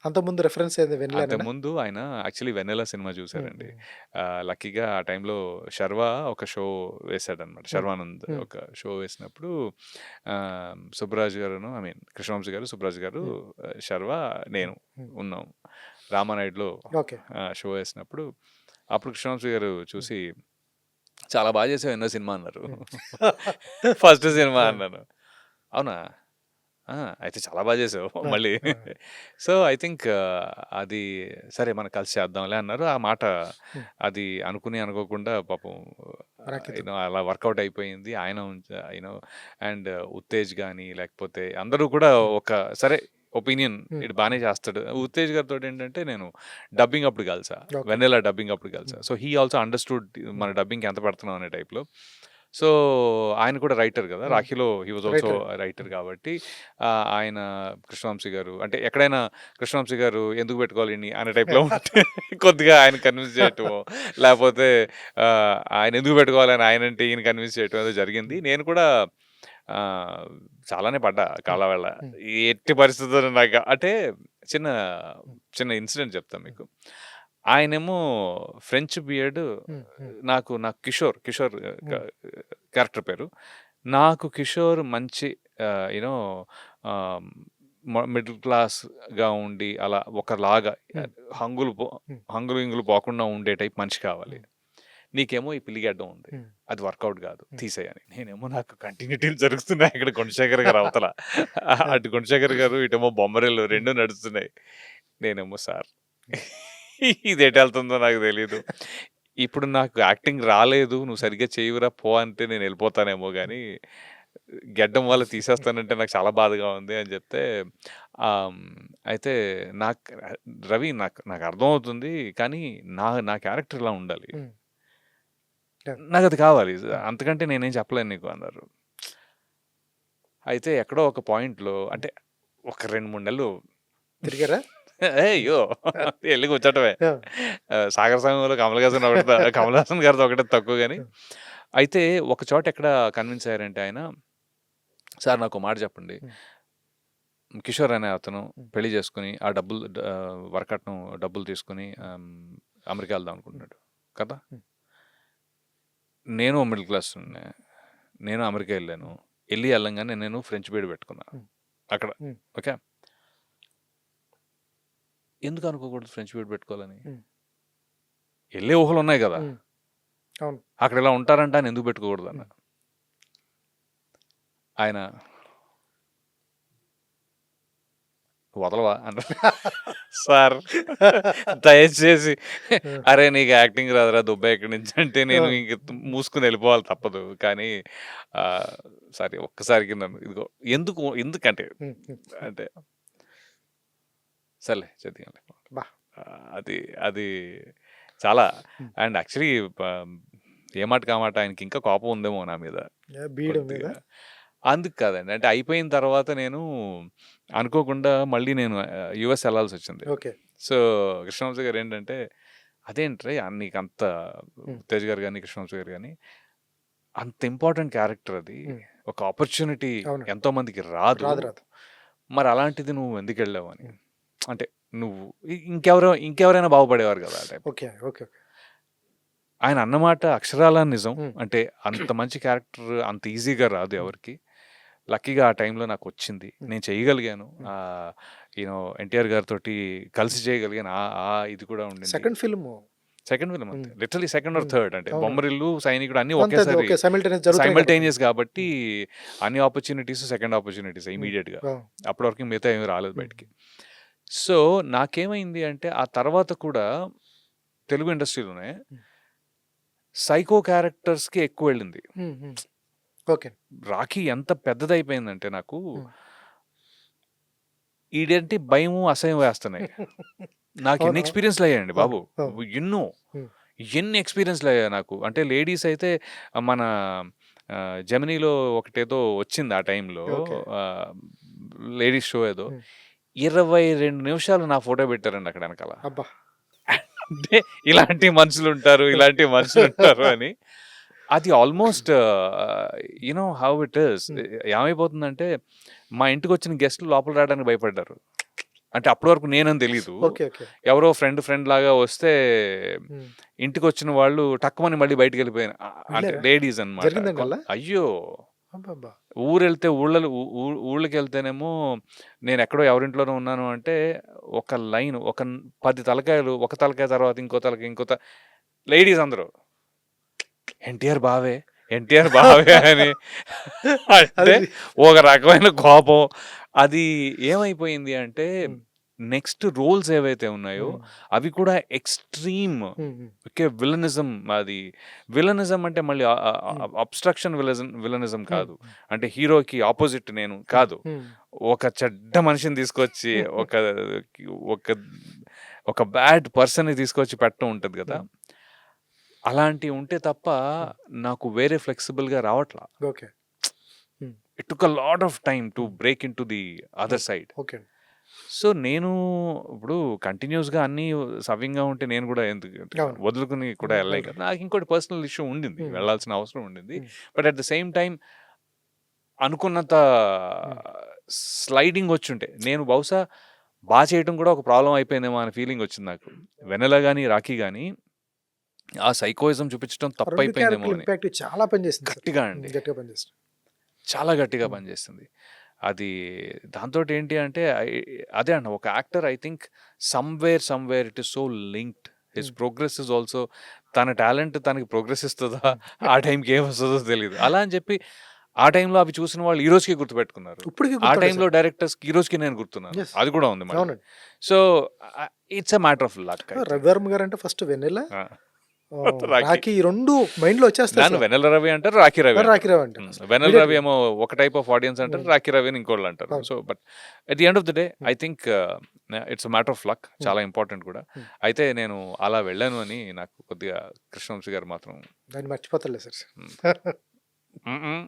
అంతకుముందు రిఫరెన్స్ ఏది వెన్నెలానేనా? అంతకుముందు ఆయన యాక్చువల్లీ 'వెన్నెల' సినిమా హ్మ్. చూసారండి. హ్మ్. లక్కీగా ఆ టైంలో 'శర్వ' ఒక షో వేశాడనమాట. హ్మ్. 'శర్వానంద్' హ్మ్. ఒక షో వేసినప్పుడు సుబ్బరాజు గారును ఐ మీన్ కృష్ణవంశీ గారు, సుబ్బరాజు గారు, హ్మ్. 'శర్వ' హ్మ్. నేను హ్మ్. ఉన్నాం. రామానాయుడులో ఓకే. షో వేసినప్పుడు అప్పుడు కృష్ణవంశీ గారు హ్మ్. చూసి "చాలా బాగా చేసావు ఎన్నో సినిమా" అన్నారు. హ్మ్. ఫస్ట్ సినిమా ఆ! అన్నాను. అవునా? ఆ! అయితే చాలా బా చేసావు ఆ! మళ్ళీ. ఆ! సో, ఐ థింక్ అది సరే మనం కలిసి చేద్దాంలే అన్నారు. ఆ మాట హ్మ్. అది అనుకుని అనుకోకుండా పాపం రాఖీతో. అలా వర్కౌట్ అయిపోయింది. ఆయన అండ్ ఉత్తేజ్ గాని లేకపోతే అందరూ కూడా హ్మ్. ఒక సరే ఒపీనియన్ హ్మ్. ఈడు బానే హ్మ్. చేస్తాడు. హ్మ్. ఉత్తేజ్ గారితోటేంటంటే నేను డబ్బింగ్ అప్పుడు కలిసా. ఓకే. 'వెన్నెల' డబ్బింగ్ అప్పుడు కలిసా. హ్మ్. సో, హి ఆల్సో అండర్‌స్టూడ్ హ్మ్. మన డబ్బింగ్‌కి ఎంత పెడుతున్నాం అనే టైప్‌లో. సో, ఆయన కూడా రైటర్ గదా! హ్మ్. 'రాఖీలో' హి వాస్ ఆల్సో రైటరే. రైటర్ హ్మ్. కాబట్టి ఆయన కృష్ణవంశీ గారు అంటే ఎక్కడైనా కృష్ణవంశీ గారు ఎందుకు పెట్టుకోవాలి ఈడిని అనే టైప్‌లో ఉంటే కొద్దిగా ఆయన కన్విన్స్ చేయటమో, లేపోతే ఆయన ఎందుకు పెట్టుకోవాలని ఆయనంటే ఈయన కన్విన్స్ చేయటం ఏదో జరిగింది. హ్మ్. నేను కూడా ఆహ్, చాలానే పడ్డా హ్మ్. కాళ్ళవేళ్ళ. హ్మ్. ఎట్టి పరిస్థితుల్లో నాకు అంటే చిన్న, హ్మ్. చిన్న ఇన్సిడెంట్ చెప్తా హ్మ్. మీకు. ఆయనేమో ఫ్రెంచ్ బియర్డ్ హ్మ్. హ్మ్. నాకు కిషోర్ హ్మ్. క్యారెక్టర్ పేరు. నాకు కిషోర్ మంచి యూ నో మిడిల్ క్లాస్గా ఉండి అలా ఒకలాగా హ్మ్. హ్మ్. హంగులు ఇంగులు పోకుండా ఉండే టైప్ మనిషి కావాలి. హ్మ్. నీకేమో ఈ పిల్లిగడ్డం ఉంది, హ్మ్. అది వర్కౌట్ కాదు, హ్మ్. తీసేయని. నేనేమో నాకు కంటిన్యూటీలు జరుగుతున్నాయి ఇక్కడ గుణశేఖర్ గారు అవతల, అటు గుణశేఖర్ గారు ఇటేమో బొమ్మరిల్లు హ్మ్. 2 నడుస్తున్నాయి. నేనేమో సార్ ఇది ఎటు వెళ్తుందో నాకు తెలీదు. ఇప్పుడు నాకు యాక్టింగ్ రాలేదు, నువ్వు సరిగ్గా చేయవురా పో అంటే నేను వెళ్ళిపోతానేమో గానీ, గెడ్డం వల్ల తీసేస్తానంటే నాకు చాలా బాధగా ఉంది అని చెప్తే, ఆమ్, అయితే నాకు రవి నాకు నాకు అర్థమవుతుంది, కానీ నా క్యారెక్టర్ ఇలా ఉండాలి, హ్మ్. యాహ్! నాకు అది కావాలి, హ్మ్. అంతకంటే నేనేం చెప్పలేను నీకు అన్నారు. అయితే ఎక్కడో ఒక పాయింట్‌లో హ్మ్. అంటే ఒక 2, 3 నెలలు తిరిగారా? అయ్యో! ఎళ్లి కూర్చోటమే. యాహ్! 'సాగర సంగంలో' కమల్ హాసన్ గారిది ఒకటే తక్కువ గాని. హ్మ్. అయితే ఒక చోట ఎక్కడ కన్విన్స్ అయ్యారంటే ఆయన, "సార్ నాకో మాట చెప్పండి. హ్మ్. కిషోర్ అనే అతను హ్మ్. పెళ్లి చేసుకొని, ఆ డబ్బులు వరకట్నం డబ్బులు తీసుకొని హ్మ్. అమెరికా వెళ్దాం హ్మ్. అనుకుంటున్నాడు కదా! హ్మ్. నేను మిడిల్ క్లాస్‌నే. నేను అమెరికా ఎళ్ళాను. హ్మ్. ఎళ్ళంగానే నేను ఫ్రెంచ్ బీడ్ పెట్టుకున్నా హ్మ్. అక్కడ. హ్మ్. ఓకే. ఎందుకు అనుకోకూడదు ఫ్రెంచ్ బీడ్ పెట్టుకోవాలని? హ్మ్. ఎళ్ళే ఊహలున్నాయి గదా! హ్మ్. అవును. అక్కడ ఇలా ఉంటారంట అని ఎందుకు పెట్టుకోకూడదన్న. హ్మ్. ఆయన వదలవా అన్నారు. సార్ దయచేసి, ఆ! అరే నీకు యాక్టింగ్ రాదురా దుబ్బా ఇక్కడి నుంచి అంటే ఆ! నేను ఇంక మూసుకొని వెళ్ళిపోవాలి తప్పదు. కానీ సరే ఒక్కసారికి నన్ను ఇదిగో ఎందుకంటే హ్మ్. హ్మ్. అంటే సర్లే చేద్దాంలే. అబ్బా! అది అది చాలా హ్మ్. అండ్ యాక్చువల్లీ ఏ మాటకి ఆ మాట ఆయనకి ఇంకా కోపం ఉందేమో నా మీద యాహ్! బీడు మీద? కొద్దిగా. అందుకు కాదండి. అంటే అయిపోయిన తర్వాత నేను అనుకోకుండా మళ్ళీ నేను యూఎస్ ఎళ్ళాల్సొచ్చింది. ఓకే. సో, కృష్ణవంశీ గారేంటంటే, "అదేంట్రా నీకంత" హ్మ్. తేజ్ గారు గాని, కృష్ణవంశీ గారు గాని, "అంత ఇంపార్టెంట్ క్యారెక్టర్ అది. హ్మ్. ఒక ఆపర్చునిటీ అవునండి. ఎంతో మందికి రాదు. రాదు. రాదు. మరి అలాంటిది నువ్వు ఎందుకెళ్ళావు" అని. హ్మ్. అంటే నువ్వు ఇంకెవరైనా బాగుపడేవారు కదా! ఆ టైంకి. ఓకే. ఓకే. ఓకే. ఆయన అన్నమాట అక్షరాల నిజం. హ్మ్. అంటే అంత మంచి క్యారెక్టర్ అంత ఈజీగా రాదు హ్మ్. ఎవరికీ. లక్కీగా ఆ టైంలో నాకొచ్చింది. హ్మ్. నేను చేయగలిగాను. హ్మ్. ఎన్టీఆర్ గారితోటి కలిసి చేయగలిగాను. ఇది కూడా ఉండింది. Second film. సెకండ్ ఫిల్మ్ అంతే. హ్మ్. లిటరల్లీ సెకండ్ ఆర్ హ్మ్. థర్డ్ అంటే అవునవును. 'బొమ్మరిల్లు', 'సైనికుడు' అన్నీ అంతే అది ఒకేసారి ఓకే. సైమల్టేనియస్ జరుగుతున్నాయి కాబట్టి. సైమల్టేనియస్ కాబట్టి హ్మ్. అన్ని ఆపర్చునిటీస్ సెకండ్ ఆపర్చునిటీస్ హ్మ్. ఇమ్మీడియేట్‌గా. ఆ! అప్పటి వరకు మిగతా ఏమి రాలేదు హ్మ్. బయటికి. సో, నాకేమైంది అంటే ఆ తర్వాత కూడా తెలుగు ఇండస్ట్రీలోనే హ్మ్. సైకో క్యారెక్టర్స్‌కి ఎక్కువెళ్ళింది. హ్మ్. హ్మ్. ఓకే. 'రాఖీ' ఎంత పెద్దదయిపోయిందంటే నాకు, హ్మ్. ఈడంటే భయము, అసహ్యం వేస్తున్నాయి. నాకెన్ని అవునా? ఎక్స్‌పీరియన్స్‌లయ్యాయండి అవును. బాబు. అవును. ఎన్నో. హ్మ్. ఎన్ని ఎక్స్‌పీరియన్స్‌లయ్యాయి నాకు. అంటే లేడీస్ అయితే మన జెమినీలో ఒకటేదో వచ్చింది ఆ టైంలో. ఓకే. ఆహ్, లేడీస్ షో ఏదో. హ్మ్. 22 నిమిషాలు నా ఫోటో పెట్టారండి అక్కడ ఎనకాల. అబ్బా! అంటే ఇలాంటి మనుషులుంటారు, ఇలాంటి మనుషులుంటారు అని. అది ఆల్‌మోస్ట్ హౌ ఇట్ ఈస్. హ్మ్. ఏమైపోతుందంటే, మా ఇంటికొచ్చిన గెస్ట్‌లు లోపలికి రావడానికి భయపడ్డారు. అంటే అప్పటి వరకు నేనని తెలీదు. ఓకే. ఓకే. ఎవరో ఫ్రెండ్ లాగా వస్తే హ్మ్. ఇంటికొచ్చిన వాళ్ళు టక్కుమని మళ్ళీ బయటికెళ్ళిపోయారు. అంటే వెళ్లారా? లేడీస్ అన్నమాట. జరిగిందండి అలా? అయ్యో! అబ్బబ్బా! ఊరెళ్తే ఊళ్ళలో ఊ ఊ ఊళ్ళకెళ్తేనేమో నేనెక్కడో ఎవరింట్లోనో ఉన్నాను అంటే, ఒక లైన్ 10 తలకాయలు, ఒక తలకాయ తర్వాత ఇంకో తలకాయ, లేడీస్ అందరూ. ఎన్టీఆర్ బావే, ఎన్టీఆర్ బావే అని అది అంటే ఒక రకమైన కోపం. అది ఏమైపోయింది అంటే హ్మ్. నెక్స్ట్ రోల్స్ ఏవైతే ఉన్నాయో హ్మ్. అవి కూడా ఎక్స్‌ట్రీమ్. హ్మ్. హ్మ్. ఓకే. అది విలనిజం అంటే మళ్ళీ హ్మ్. అబ్‌స్ట్రక్షన్ విలనిజం హ్మ్. కాదు. అంటే హీరోకి అపోజిట్ నేను హ్మ్. కాదు. హ్మ్. ఒక చెడ్డ మనిషిని తీసుకొచ్చి ఒక ఒక బ్యాడ్ పర్సన్‌ని తీసుకొచ్చి పెట్టడం ఉంటది గదా! హ్మ్. అలాంటివి ఉంటే తప్ప హ్మ్. నాకు వేరే ఫ్లెక్సిబుల్‌గా రావట్లా. Okay. Hmm. It took a lot of time to hmm. Break into the other okay. Side. Okay అండి. సో, నేను ఇప్పుడు కంటిన్యూయస్‌గా అన్నీ సవ్యంగా ఉంటే నేను గూడా ఎందుకు అవును. వదులుకొని కూడా ఎళ్ళలేను వెళ్ళరు. కదా! నాకు ఇంకోటి పర్సనల్ ఇష్యూ ఉండింది. హ్మ్. వెళ్ళాల్సిన అవసరం ఉండింది. హ్మ్. But at the same time అనుకున్నంత హ్మ్. స్లైడింగ్ వచ్చుంటే నేను బహుశా చేయటం కూడా ఒక ప్రాబ్లమ్ అయిపోయిందేమో అనే ఫీలింగ్ వచ్చింది నాకు. 'వెన్నెల' గాని, 'రాఖీ' గాని ఆ సైకోయిజం చూపించడం 2 తప్పయిపోయిందేమో క్యారెక్టర్‌ల అని. ఇంపాక్ట్ చాలా పనిచేసింది సార్. గట్టిగా హ్మ్. అండి. గట్టిగా పనిచేసింది. చాలా గట్టిగా హ్మ్. పనిచేస్తుంది. అది దాంతోటి ఏంటి అంటే అదే అన్న ఒక actor I think somewhere it is so linked his progress is also తన టాలెంట్ తనకి ప్రోగ్రెస్ ఇస్తుందా ఆ టైంకి ఏం వస్తుందో తెలియదు అలా అని చెప్పి ఆ టైంలో అవి చూసిన వాళ్ళు ఈ రోజుకి గుర్తుపెట్టుకున్నారు ఇప్పటికీ ఆ గుర్తుండే టైంలో సార్. డైరెక్టర్స్ ఈ రోజుకి నేను గుర్తున్నాను Yes. అది కూడా ఉంది మరి అవునండి. So it's a matter of luck Ravi Varma గారు అంటే ఫస్ట్ వెన్నెల, రాఖీ రాఖీ ఈ 2 మైండ్‌లో వచ్చేస్తాయి దాన్ని అసల. వెన్నెల రవి అంటారు రాఖీ రవి అంటారు రాఖీ రావు అంటే అసలు వెన్నెల రవి ఇమ్మీడియేట్‌గా. ఏమో ఒక టైప్ ఆఫ్ ఆడియన్స్ అంటారు రాఖీ రవి అని ఇంకోళ్ళు అంటారు అవును. So but at the end of the day I think it's matter of luck చాలా ఇంపార్టెంట్ కూడా అయితే నేను అలా వెళ్ళాను అని నాకు కొద్దిగా కృష్ణవంశీ గారు మాత్రం దాన్ని మర్చిపోతలే సార్. మ్మ్.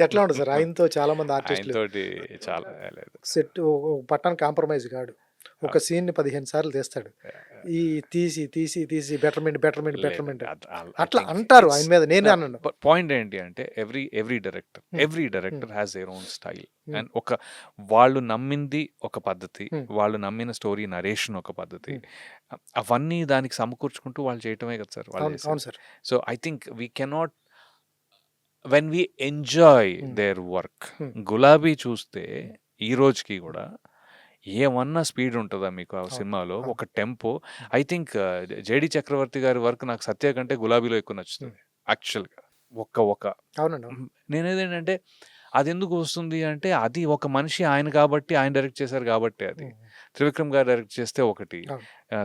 ఎట్లా ఉంటుంది సార్ ఆయనతో చాలా మంది ఆర్టిస్టులు ఆయనతోటి చాలా లేదు సెట్ పట్టాను కాంప్రమైజ్ కాడు. ఒక సీన్‌ని 15 సార్లు తీస్తాడు. ఈ తీసి బెటర్‌మెంట్ అట్లా అంటారు ఆయన మీద. నేనే అన్నాను. పాయింట్ ఏంటి అంటే every director has their own style and ఒక వాళ్ళు నమ్మింది ఒక పద్ధతి వాళ్ళు నమ్మిన స్టోరీ నరేషన్ ఒక పద్ధతి అవన్నీ దానికి సమకూర్చుకుంటూ వాళ్ళు చేయటమే కదా సార్ వాళ్ళు అవును sir. So I think we cannot when we enjoy their work గులాబీ చూస్తే ఈ రోజుకి కూడా ఏమన్నా స్పీడ్ ఉంటుందా మీకు ఆ సినిమాలో ఒక టెంపో ఐ థింక్ జేడి చక్రవర్తి గారి వర్క్ నాకు సత్య కంటే గులాబీలో ఎక్కువ నచ్చుతుంది యాక్చువల్గా అవునండి. నేనేదేంటంటే అది ఎందుకు వస్తుంది అంటే అది ఒక మనిషి ఆయన కాబట్టి ఆయన డైరెక్ట్ చేశారు కాబట్టి అది త్రివిక్రమ్ గారు డైరెక్ట్ చేస్తే ఒకటి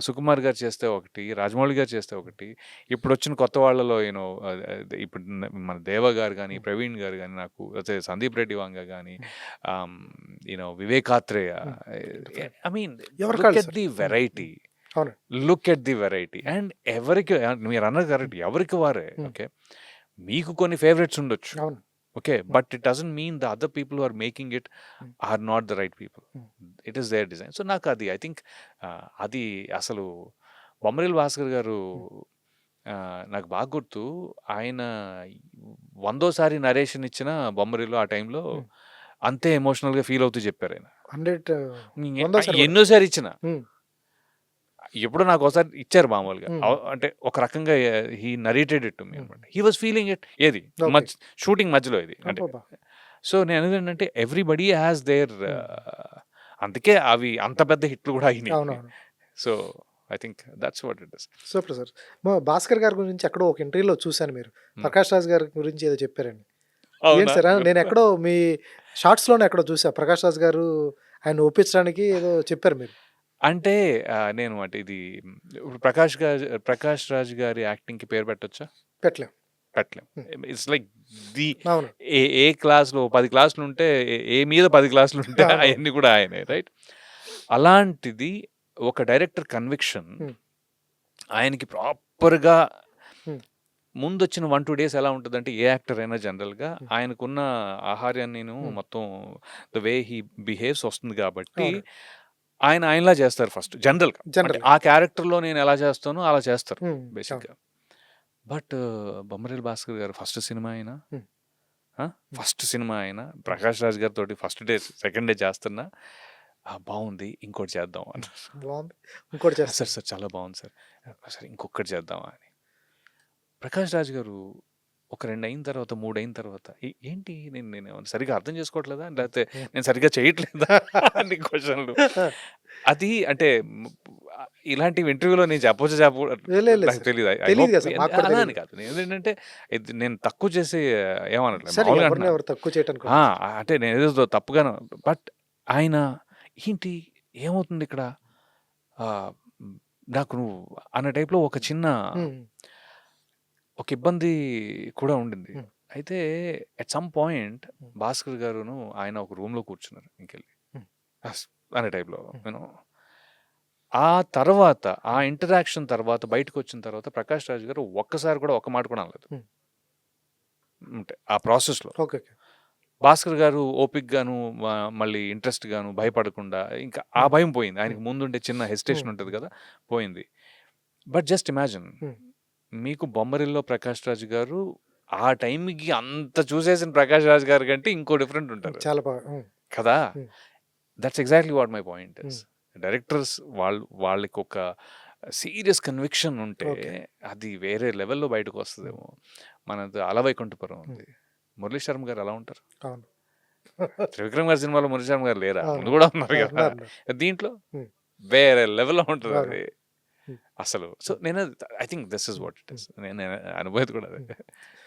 సుకుమార్ గారు చేస్తే ఒకటి రాజమౌళి గారు చేస్తే ఒకటి ఇప్పుడు వచ్చిన కొత్త వాళ్ళలో యూనో ఇప్పుడు మన దేవ గారు కానీ ప్రవీణ్ గారు కానీ నాకు సందీప్ రెడ్డి వాంగ కానీ you know Vivekatreya I mean look at the variety look at the variety and ఎవరికి మీరు అన్నది కరెక్ట్ ఎవరికి వారే ఓకే మీకు కొన్ని ఫేవరెట్స్ ఉండొచ్చు okay but it doesn't mean the other people are making it are not the right people it is their design so నాకు అది ఐ థింక్ అది అసలు బొమ్మరిల్ భాస్కర్ గారు నాకు బాగా గుర్తు ఆయన 100సారి నరేషన్ ఇచ్చిన బొమ్మరిలో ఆ టైంలో అంతే ఎమోషనల్గా ఫీల్ అవుతూ చెప్పారు ఆయన ఎన్నోసారి ఇచ్చిన ఎప్పుడు నాకు ఒకసారి ఇచ్చారు మామూలుగా అంటే ఒక రకంగా he narrated it to me అనమాట హీ వాజ్ ఫీలింగ్ ఇట్ ఏది షూటింగ్ మధ్యలో ఇది అంటే సో నేను ఏంటంటే ఎవ్రీబడి హ్యాస్ దేర్ అందుకే అవి అంత పెద్ద హిట్లు కూడా అయినాయి so I think that's what it is super sir. Bhaskar గారి గురించి ఎక్కడో ఒక ఇంటర్వ్యూలో చూశాను మీరు ప్రకాష్ రాజ్ గారి గురించి ఏదో చెప్పారండి. ఏంటి సార్ నేను ఎక్కడో మీ షార్ట్స్లోనే ఎక్కడో చూసా ప్రకాష్ రాజ్ గారు ఆయన ఒప్పించడానికి ఏదో చెప్పారు మీరు. అంటే నేను అంటే ఇది ఇప్పుడు ప్రకాష్ రాజ్ గారి యాక్టింగ్కి పేరు పెట్టొచ్చా? పెట్టలేం. ఇట్స్ లైక్ ది ఏ క్లాస్లో 10 క్లాసులు ఉంటే ఏ మీద 10 క్లాసులు ఉంటే అవన్నీ కూడా ఆయనే రైట్. అలాంటిది ఒక డైరెక్టర్ కన్విక్షన్ ఆయనకి ప్రాపర్గా ముందు వచ్చిన 1-2 డేస్ ఎలా ఉంటుందంటే ఏ యాక్టర్ అయినా జనరల్గా ఆయనకున్న ఆహార్యాన్ని మొత్తం ద వే హీ బిహేవ్స్ వస్తుంది కాబట్టి ఆయనలా చేస్తారు ఫస్ట్ జనరల్గా ఆ క్యారెక్టర్లో నేను ఎలా చేస్తానో అలా చేస్తారు బేసిక్గా. బట్ బొమ్మరిల్ భాస్కర్ గారు ఫస్ట్ సినిమా అయినా ప్రకాష్ రాజ్ గారితో ఫస్ట్ డే సెకండ్ డే చేస్తున్నా బాగుంది ఇంకోటి చేద్దాం అన్నారు. సార్ చాలా బాగుంది సార్ ఇంకొకటి చేద్దామా అని. ప్రకాష్ రాజ్ గారు ఒక 2 అయిన తర్వాత 3 అయిన తర్వాత ఏంటి నేను సరిగ్గా అర్థం చేసుకోవట్లేదా లేకపోతే నేను సరిగ్గా చేయట్లేదా అన్ని క్వశ్చన్లు. అది అంటే ఇలాంటి ఇంటర్వ్యూలో నేను చెప్పొచ్చు నాకు తెలియదు అలా అని కాదు. ఏంటంటే నేను తక్కువ చేసి ఏమనట్లేదు అంటే నేను ఏదో తప్పుగాను. బట్ ఆయన ఏంటి ఏమవుతుంది ఇక్కడ నాకు నువ్వు అన్న టైప్లో ఒక చిన్న ఒక ఇబ్బంది కూడా ఉండింది. అయితే ఎట్ సమ్ పాయింట్ భాస్కర్ గారును ఆయన ఒక రూమ్లో కూర్చున్నారు ఇంకెళ్ళి అనే టైప్లో నేను ఆ తర్వాత ఆ ఇంటరాక్షన్ తర్వాత బయటకు వచ్చిన తర్వాత ప్రకాష్ రాజ్ గారు ఒక్కసారి కూడా ఒక్క మాట కూడా అనలేదు అంటే ఆ ప్రాసెస్లో. భాస్కర్ గారు ఓపిక్ గాను మళ్ళీ ఇంట్రెస్ట్ గాను భయపడకుండా ఇంకా ఆ భయం పోయింది. ఆయనకి ముందుండే చిన్న హెసిటేషన్ ఉంటుంది కదా పోయింది. బట్ జస్ట్ ఇమాజిన్ మీకు బొమ్మరిల్లో ప్రకాష్ రాజ్ గారు ఆ టైంకి అంత చూసేసిన ప్రకాష్ రాజ్ గారి కంటే ఇంకో డిఫరెంట్ ఉంటారు చాలా బాగా కదా. That's exactly what my point is. Directors వాళ్ళకి ఒక సీరియస్ కన్విక్షన్ ఉంటే అది వేరే లెవెల్లో బయటకు వస్తుందేమో. మనది అలవైకుంఠపురం ఉంది. మురళీ శర్మ గారు ఎలా ఉంటారు? త్రివిక్రమ్ గారి సినిమాలో మునిశర్మ గారు లేరా? ముందు కూడా ఉన్నారు కదా! దీంట్లో హ్మ్. వేరే లెవెల్‌లో ఉంటది అవును. అది. హ్మ్. అసలు. సో, నేను I think this is what it is. నేను అనుభూతి కూడా అదే.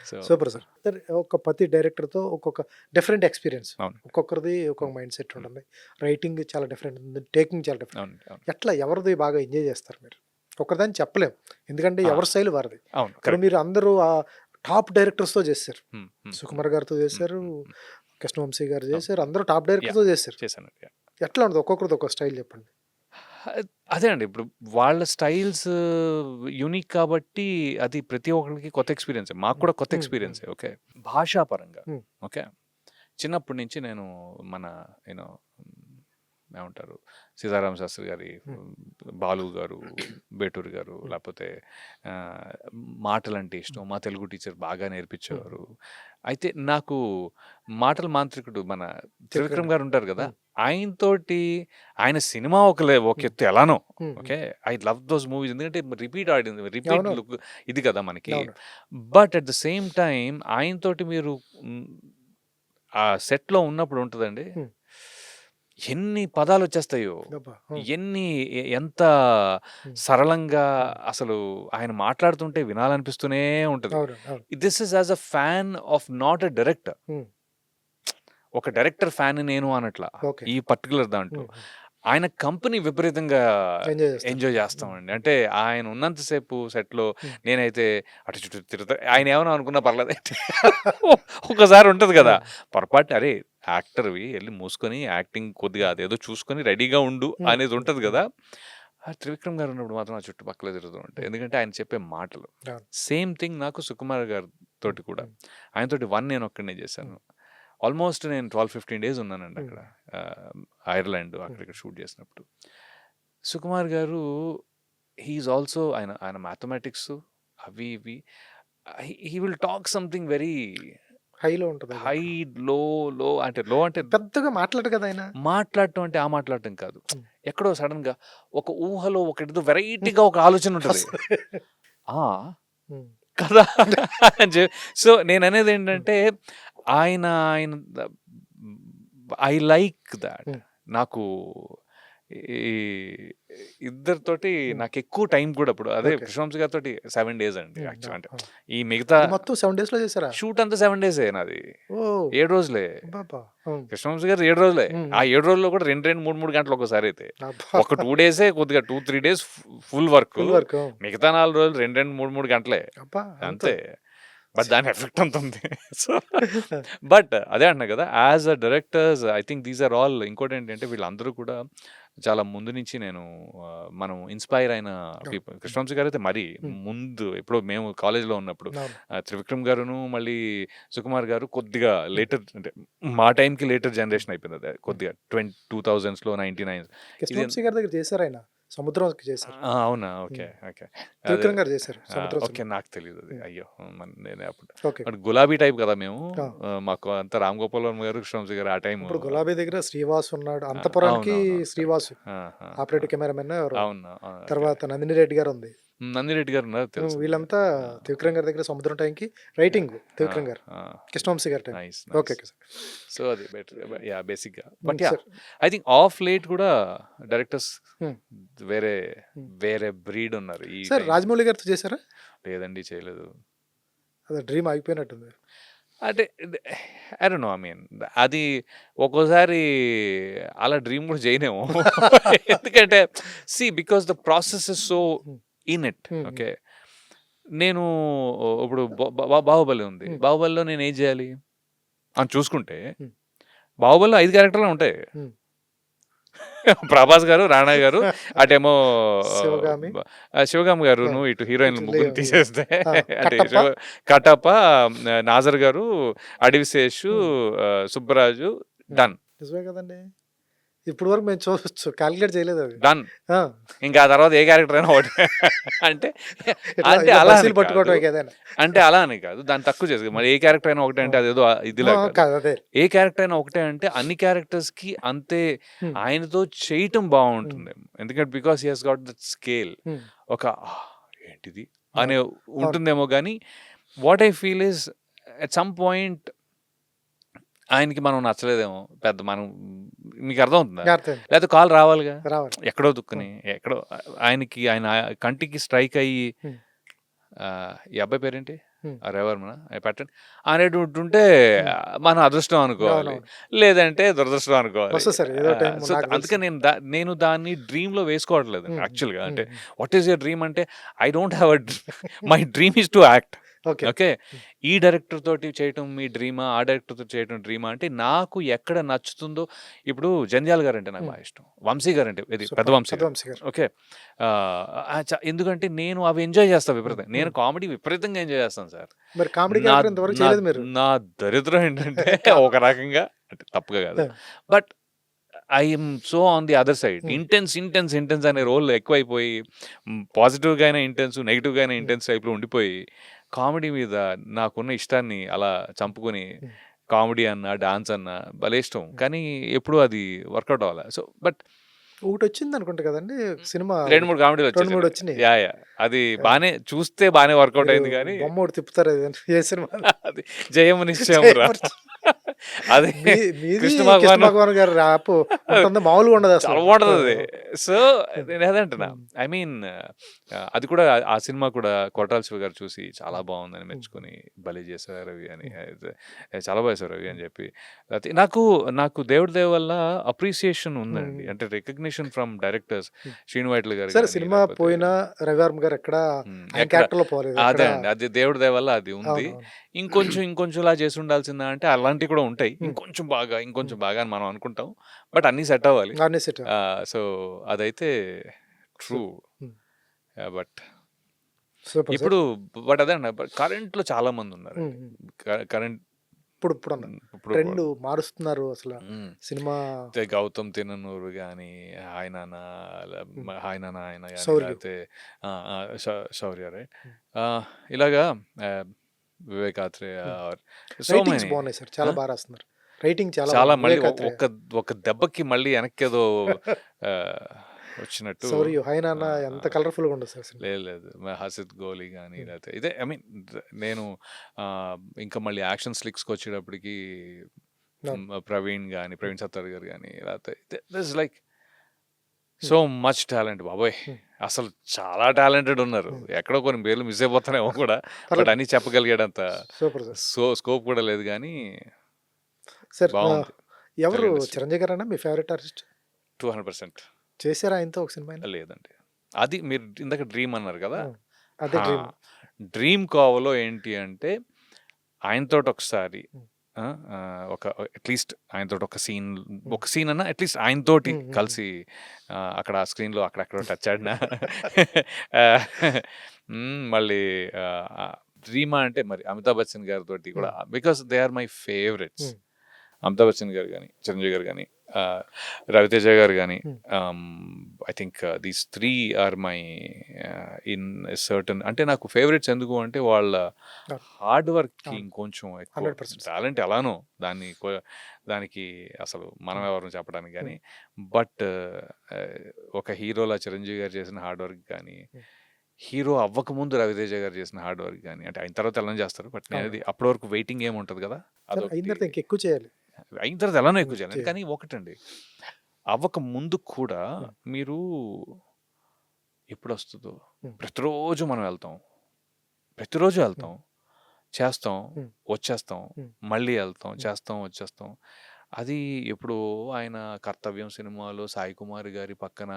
So, super sir. ఒక ప్రతి డైరెక్టర్‌తో ఒక్కొక్క డిఫరెంట్ ఎక్స్‌పీరియన్స్. అవును. ఒక్కొక్కరిది ఒక్కొక్క మైండ్ సెట్ ఉంటుంది. రైటింగ్ చాలా డిఫరెంట్ ఉంటుంది. టేకింగ్ చాలా డిఫరెంట్. అవును. అవును. ఎట్లా ఎవరిది బాగా ఎంజాయ్ చేస్తారు మీరు? ఒకరిదని చెప్పలేం. ఎందుకంటే ఆ! ఎవరి స్టైల్ వారిది. అవును. ఇప్పుడు కరెక్ట్. మీరు అందరూ టాప్ డైరెక్టర్స్‌తో చేశారు. హ్మ్. హ్మ్. సుకుమార్ గారితో హ్మ్. చేశారు. హ్మ్. హ్మ్. కృష్ణవంశీ గారు అవును. చేశారు. అందరూ టాప్ యాహ్! డైరెక్టర్‌తో చేశారు. చేశాను. యాహ్! ఎట్లా ఉంటది? ఒక్కొక్కరిది ఒక్కో స్టైల్ చెప్పండి. అదే అండి. ఇప్పుడు వాళ్ళ స్టైల్స్ యూనిక్ కాబట్టి అది ప్రతి ఒక్కళ్ళకి కొత్త ఎక్స్‌పీరియన్సే. మాకు హ్మ్. కూడా కొత్త హ్మ్. హ్మ్. ఎక్స్‌పీరియన్సే. ఓకే. భాషా పరంగా హ్మ్. ఓకే. చిన్నప్పటి నుంచి నేను మన యూనో ఏమంటారు 'సీతారామ శాస్త్రి' గారి, హ్మ్. 'బాలు' గారు, 'బేటూరి' గారు హ్మ్. లేకపోతే మాటలంటే ఇష్టం. హ్మ్. మా తెలుగు టీచర్ బాగా హ్మ్. నేర్పించేవారు. అయితే నాకు మాటల మాంత్రికుడు మన త్రివిక్రమ్ త్రివిక్రమ్ గారు. గారు ఉంటారు కదా! హ్మ్. ఆయనతోటి ఆయన సినిమా ఒక హ్మ్. ఎత్తు ఎలానో హ్మ్. Hmm. Okay. I love those movies ఎందుకంటే రిపీట్ ఆడింది. రిపీట్ అవునవును. లుక్ ఇది కదా మనకి. అవును. But at the same time ఆయనతోటి మీరు హ్మ్, ఆ సెట్‌లో ఉన్నప్పుడు ఉంటదండి. హ్మ్. ఎన్ని పదాలొచ్చేస్తాయో. అబ్బా! హ్మ్. ఎన్ని ఎంత హ్మ్. సరళంగా హ్మ్. అసలు ఆయన మాట్లాడుతుంటే వినాలనిపిస్తూనే ఉంటది. అవునండి. అవును. This is as a fan of not a director. Hmm. ఒక డైరెక్టర్ ఫ్యాన్ నేను అనట్లా. ఓకే. ఈ పర్టిక్యులర్ దాంట్లో. హ్మ్. హ్మ్. ఆయన కంపెనీ విపరీతంగా ఎంజాయ్ చేస్తారు. ఎంజాయ్ హ్మ్. చేస్తామండి. అంటే ఆయన ఉన్నంత సేపు సెట్‌లో హ్మ్. నేనైతే అటు చుట్టూ తిరుగుతా ఆయన హ్మ్. ఏమన్నా అనుకున్నా పర్లేదండి. ఒకసారి ఉంటది ఆ! కదా! పొరపాటున అరే! యాక్టర్‌వి ఎళ్లి మూసుకొని యాక్టింగ్ కొద్దిగా హ్మ్. అదేదో చూసుకొని రెడీగా ఉండు హ్మ్. అనేది హ్మ్. ఉంటది హ్మ్. గదా! ఆ త్రివిక్రమ్ గారు ఉన్నప్పుడు మాత్రం ఆ చుట్టుపక్కల తిరుగుతూ ఉంటాయి. హ్మ్. ఎందుకంటే ఆయన చెప్పే మాటలు. అవును. సేమ్ థింగ్ నాకు సుకుమార్ హ్మ్. గారితోటి కూడా. హ్మ్. ఆయనతోటి 1 నేను ఒక్కడినే చేశాను. హ్మ్. ఆల్మోస్ట్ నేను 12, 15 డేస్ ఉన్నానండి హ్మ్. అక్కడ. ఐర్లాండ్ హ్మ్. అక్కడిక్కడ షూట్ చేసినప్పుడు. సుకుమార్ గారు హి ఈస్ ఆల్సో ఆయన ఆయన మ్యాథమెటిక్స్ అవి ఇవి he will talk something very హైలో ఉంటదది హై, ఎప్పుడు. లో, లో అంటే పెద్దగా మాట్లాడరు కదా ఆయన. మాట్లాడటం అంటే ఆ మాట్లాడటం కాదు. హ్మ్. ఎక్కడో సడెన్‌గా ఒక ఊహలో ఒకటిదో హ్మ్. వెరైటీగా ఒక ఆలోచన ఉంటది. వస్తది. ఆ! హ్మ్. కదా! అని సో, హ్మ్. నేననేదేంటంటే ఆయన ఆయన ద ఐ లైక్ థాట్. హ్మ్. నాకు ఈ ఇద్దరితోటి హ్మ్. నాకెక్కువ టైం కూడా ఇప్పుడు అదే ఓకే. కృష్ణవంశీ గారితోటి 7 డేస్ అండి హ్మ్. యాక్చువల్ అవును. అంటే. అవును. ఈ మిగతా అది మొత్తం 7 డేస్‌లో చేసారా? షూట్ అంతా 7 డేసే నాది. ఓహ్! 7 రోజులే. అబ్బబ్బా! హ్మ్. కృష్ణవంశీ గారిది 7 రోజులే. హ్మ్. ఆ హ్మ్. 7 రోజుల్లో కూడా 2, 2, 3, 3 గంటలు ఒక్కోసారయితే. అబ్బా! ఒక 2 డేసే కొద్దిగా 2, 3 days full work. Full work. హ్మ్. మిగతా 4 రోజులు 2, 2, 3, 3 గంటలే. అబ్బా! అంత అంతే. బట్ దాని ఎఫెక్ట్ అంతుంది. సో, ఆ! బట్ అదే అంటున్నా కదా! As a directors I think these are all ఇంకోటేంటంటే వీళ్ళందరూ కూడా చాలా ముందు నుంచి నేను మనం ఇన్‌స్పైర్ అయిన అవును. పీపుల్. హ్మ్. కృష్ణవంశీ గారైతే మరీ హ్మ్. ముందు ఎప్పుడో మేము కాలేజ్‌లో ఉన్నప్పుడు. అవును. త్రివిక్రమ్ గారును, మళ్ళీ సుకుమార్ గారు కొద్దిగా హ్మ్. లేటర్ అంటే మా టైంకి లేటర్ హ్మ్. జనరేషన్ అయిపోయింది అది. హ్మ్. కొద్దిగా 2000స్‌లో 99 ఇది కృష్ణవంశీ గారి దగ్గర చేసారాయన. సముద్రంకి చేశారు. అవునా? ఓకే. హ్మ్. ఓకే. అదే. త్రివిక్రమ్ గారు చేశారు. సముద్రం ఓకే. సినిమా. నాకు తెలీదది. హ్మ్. అయ్యో! నేనే అప్పుడు ఓకే. అటు గులాబీ టైప్ కదా మేము. ఆ! మాకు అంతా 'రామ్ గోపాల్ వర్మ' గారు, కృష్ణవంశీ గారు ఆ టైము. ఇప్పుడు 'గులాబీ' దగ్గర శ్రీవాస్ ఉన్నాడు. అంతపురానికి అవునవునవును. కరెక్ట్. శ్రీవాసు. ఆ! ఆ! ఆ! ఆపరేటివ్ కెమెరామన్ ఎవరో. అవును. ఓకే. తర్వాత నందిని రెడ్డి గారుంది. నందిరెడ్డి గారు ఉన్నారు తెలుసండి. వీళ్ళంతా ఆ! త్రివిక్రమ్ గారి దగ్గర సముద్రం టైంకి యాహ్! రైటింగ్ ఆ! త్రివిక్రమ్ గారు. ఆ! కృష్ణవంశీ గారి time. Nice. Okay. Nice. Okay sir. So, అది బెటర్. యాహ్! బేసిక్‌గా. హ్మ్. But yeah! Sir. I think of late కూడా డైరెక్టర్స్ హ్మ్. వేరే, హ్మ్. వేరే బ్రీడ్ ఉన్నారు ఈ సార్ టైంకి. 'రాజమౌళి' గారితో చేసారా? లేదండి చేయలేదు. అదే డ్రీమ్ ఆగిపోయినట్టుంది. అంటే I don't know I mean అది ఒక్కోసారి అలా డ్రీమ్ కూడా చేయనేమో. ఎందుకంటే because the process is so hmm. In it. Hmm. Hmm. Okay. నేను ఇప్పుడు 'బాహుబలి' ఉంది. హ్మ్. 'బాహుబలిలో' నేనేం చేయాలి? అని చూసుకుంటే హ్మ్. 'బాహుబలిలో' 5 క్యారెక్టర్‌లే ఉంటాయి. హ్మ్. ప్రభాస్ గారు, రాణా గారు, అటేమో శివగామి. బ 'శివగామి' గారును, అవును. ఇటు హీరోయిన్‌లు ఇటు ముగ్గురిని లియో. తీసేస్తే ఆ! అంటే కట్టప్ప. కట్టప్ప, నాజర్ గారు, అడివిశేషు, హ్మ్. సుబ్బరాజు హ్మ్. డన్. నిజమే కదండీ! ఇప్పటి వరకు మేము చూడొచ్చు. కాలిక్యులేట్ చేయలేదది. డన్. ఆ! ఇంకా ఆ తర్వాత ఏ క్యారెక్టర్ అయినా ఒకటే. అంటే ఇట్లా అంటే ఇలా అలా అని బస్సులు కాదు. పట్టుకోవటమే గదేనా. అంటే అలా అని కాదు. దాన్ని తక్కువ చేసి హ్మ్. మరి ఏ క్యారెక్టర్ అయినా ఒకటే ఆ! అంటే అదేదో ఆ! ఇదిలా కాదు. కాదు అదే. ఏ క్యారెక్టర్ అయినా ఒకటే అంటే అన్ని క్యారెక్టర్స్‌కి అంతే హ్మ్. ఆయనతో చేయటం హ్మ్. బావుంటుంది. ఎందుకంటే because he has got that scale. హ్మ్. ఒక ఏంటిది అనే అవును. అవును. ఉంటుందేమో గానీ what I feel is at some point ఆయనకి మనం నచ్చలేదేమో పెద్ద మనం మీకు అర్థమవుతుందా? అర్థమైంది. లేకపోతే కాల్ రావాలిగా. రావాలి. ఎక్కడో దుక్కుని ఎక్కడో ఆయనకి ఆయన కంటికి స్ట్రైక్ అయ్యి హ్మ్. ఈ అబ్బాయి పేరేంటి? హ్మ్. రవివర్మనా? పెట్టండి అనేటుంటుంటే హ్మ్. మన అదృష్టం అనుకోవాలి. అవునవును. లేదంటే దురదృష్టం అనుకోవాలి. వస్తది సార్. ఏదో టైం సో, నాకు అందుకే తెలుసు. నేను దాన్ని డ్రీమ్‌లో వేసుకోవట్లేదండి హ్మ్. యాక్చువల్‌గా. హ్మ్. అంటే హ్మ్. వాట్ ఈస్ యువర్ డ్రీమ్ అంటే I don't have my dream is to act. Okay. Okay. హ్మ్. ఈ డైరెక్టర్ తోటి చేయటం మీ డ్రీమా? ఆ డైరెక్టర్‌తో చేయటం డ్రీమా? అంటే నాకు ఎక్కడ నచ్చుతుందో ఇప్పుడు 'జంధ్యాల' గారంటే నాకు హ్మ్. బాగా ఇష్టం. 'వంశీ' గారంటే ఇది పెద్ద సూపర్. వంశీ గారు. పెద్దవంశీ గారు. ఓకే. ఎందుకంటే నేను అవి ఎంజాయ్ చేస్తా హ్మ్. విపరీతంగా. నేను హ్మ్. కామెడీ విపరీతంగా ఎంజాయ్ చేస్తాను సార్. మరి కామెడీ నా క్యారెక్టర్ ఇంతవరకు నా చేయలేదు మీరు. నా దరిద్రం ఏంటంటే కా ఒక రకంగా అంటే తప్పుగా కాదు. ఆ! But I am so on the other side. హ్మ్. ఇంటెన్స్ అనే హ్మ్. రోల్ ఎక్కువైపోయి పాజిటివ్‌గా అయినా ఇంటెన్స్, నెగెటివ్‌గా అయినా హ్మ్. ఇంటెన్స్ టైప్‌లో ఉండిపోయి కామెడీ మీద నాకున్న ఇష్టాన్ని అలా చంపుకొని హ్మ్. కామెడీ అన్నా, డాన్స్ అన్నా భలే ఇష్టం. హ్మ్. కానీ ఎప్పుడూ అది వర్కౌట్ అవ్వలే. సో, బట్ ఒకటొచ్చిందనుకుంటా కదండీ! సినిమా 2, ఒకటి. 3 కామెడీలు 2, 3 వచ్చేసాయండి. వచ్చినియి. యాహ్! అది యాహ్! బానే చూస్తే బానే వర్కౌట్ మీరు అయింది గానీ బొమ్మ ఒకటి తిప్పుతారు ఏదండి ఏ సినిమాది? అది 'జయము నిశ్చయమురా' జయమర్చి అది మీది కృష్ణ కృష్ణ భగవాను భగవాన్ గారి ర్యాప్ ఉంటుంది. మామూలుగా ఉండదసలు. చాలా బావుంటదది. సో, హ్మ్. నేనదే అంటున్నా. హ్మ్. ఐ మీన్ అది కూడా ఆ సినిమా కూడా కొరటాల శివ గారు చూసి చాలా హ్మ్. బావుందని హ్మ్. మెచ్చుకొని, భలే చేశావు రవి అని. హ్మ్. అయితే చాలా బా చేశావు రవి హ్మ్. అని చెప్పి. అయితే నాకు దేవుడి దయ వల్ల అప్రిసియేషన్ హ్మ్. ఉందండి. హ్మ్. అంటే రికగ్నిషన్ ఫ్రమ్ డైరెక్టర్స్ హ్మ్. శ్రీను వైట్ల గారు సరే గాని, సినిమా లేకపోతే పోయినా రవివర్మ గారు ఎక్కడ ఆయన ఎక్కడ క్యారెక్టర్‌లో పోలేదు. ఎక్కడ అదే అండి. అది దేవుడి దయ వల్ల అది ఉంది. అవునవును. ఇంకొంచెంలా చేసుండాల్సిందా అంటే అలాంటివి కూడా ఉంటాయి. హ్మ్. ఇంకొంచెం హ్మ్. బాగా అని మనం అనుకుంటాం. బట్ అన్నీ సెట్ అవ్వాలి. అన్నీ సెట్ అవ్వాలి. సో, అదైతే ట్రూ. సూపర్. హ్మ్. But super sir. ఇప్పుడు అదే అండి. బట్ కరెంట్‌లో చాలా హ్మ్. మందున్నారండి. హ్మ్. కరెంట్ ఇప్పుడున్న ఇప్పుడు ట్రెండ్ మారుస్తున్నారు అసల. హ్మ్. సినిమా 'గౌతమ్ తిన్ననూరు' గాని, 'హాయ్ నాన్న' హ్మ్. 'హాయ్ నాన్న ఆయన' గాని, 'శౌర్య'. లేకపోతే ఆ! ఆ! 'శౌర్య' రైట్. హ్మ్. ఇలాగా ah, 'Vivek Athreya' hmm. Are so writings many. బాగున్నాయి సార్. ఆ! చాలా రాస్తున్నారు. రైటింగ్ చాలా చాలా బాగుంది. మళ్ళీ 'వివేక్ ఆత్రేయ.' ఒక దెబ్బకి మళ్ళీ వెనక్కేదో ఆహ్, వచ్చినట్టు 'శౌర్య', 'హై నాన్న' ఎంత ఆహ్, కలర్‌ఫుల్‌గా ఉంటది సార్ సినిమా. లేదు. 'హసిద్ గోలి' గాని హ్మ్. లేతే ఇదే ఐ మీన్ నేను ఆహ్, ఇంకా మళ్ళీ యాక్షన్ స్లిక్స్‌కొచ్చేటప్పటికి అవును. 'ప్రవీణ్ సత్తారు' గారు గాని లేతే దిస్ లైక్ హ్మ్. సో మచ్ టాలెంట్ బాబోయ్! హ్మ్. అసలు చాలా టాలెంటెడ్ ఉన్నారు. హ్మ్. ఎక్కడో కొన్ని పేర్లు మిస్ అయిపోతున్నాయేమో కూడా. బట్ పర్లేదు. అన్నీ చెప్పగలిగేటంత సూపర్ సార్. స్కోప్ కూడా లేదు గానీ సార్ బావుంది ఎవరు తెలుగు ఇండస్ట్రీ. 'చిరంజీవి' గారేనా మీ ఫేవరెట్ ఆర్టిస్ట్? 200% చేసారా ఆయనతో ఒక సినిమా అయినా? లేదండి. అది మీరు ఇందాక డ్రీమ్ అన్నారు కదా! ఆ! అదే ఆ! డ్రీమ్. డ్రీమ్ కోవలో ఏంటి అంటే ఆయనతోటి ఒకసారి హ్మ్. ఆ! ఒక అట్‌లీస్ట్ ఆయనతోటి హ్మ్. ఒక సీన్ అన్నా అట్‌లీస్ట్ ఆయనతోటి హ్మ్. హ్మ్. హ్మ్. కలిసి అక్కడ ఆ స్క్రీన్‌లో అక్కడెక్కడో టచ్ ఆడినా ఆహ్, మళ్ళీ డ్రీమా అంటే మరి అమితాబ్ బచ్చన్ గారితోటి కూడా hmm. Because they are my favourites. Hmm. Amitabh Bachchan గారు గాని, చిరంజీవి గారు గాని, రవితేజ గారు గాని, hmm. I think these 3 are my in certain అంటే నాకు ఫేవరెట్స్ ఎందుకు అంటే వాళ్ళ అవును. హార్డ్ వర్క్‌కి అవును. ఇంకొంచెం ఎక్కువ. 100% సార్. టాలెంట్ ఎలానో దాన్ని దానికి అసలు మనం హ్మ్. ఎవరు చెప్పడానికి హ్మ్. గాని. బట్ ఒక హీరోలా చిరంజీవి గారు చేసిన హార్డ్ వర్క్ గాని, హ్మ్. హీరో అవ్వకముందు రవితేజ గారు చేసిన హార్డ్ వర్క్ గాని, అంటే అయిన తర్వాత ఎలానో చేస్తారు. బట్ నేనది అవునండి. అప్పటి వరకు వెయిటింగ్ గేమ్ ఉంటది కదా! సార్ అయిన అదొకటి. తర్వాత ఇంకెక్కువ చేయాలి. అయిన తర్వాత ఎలానో ఎక్కువ హ్మ్. చేయాలి. చేయాలి. కానీ ఒకటండి, అవ్వక ముందు కూడా హ్మ్. మీరు ఎప్పుడొస్తదో హ్మ్. ప్రతిరోజు మనం వెళ్తాం. ప్రతిరోజు హ్మ్. వెళ్తాం. చేస్తాం, హ్మ్. వచ్చేస్తాం, హ్మ్. మళ్ళీ ఎళ్తాం, హ్మ్. చేస్తాం, వచ్చేస్తాం. అది ఎప్పుడో ఆయన 'కర్తవ్యం' సినిమాలో సాయి కుమార్ గారి పక్కన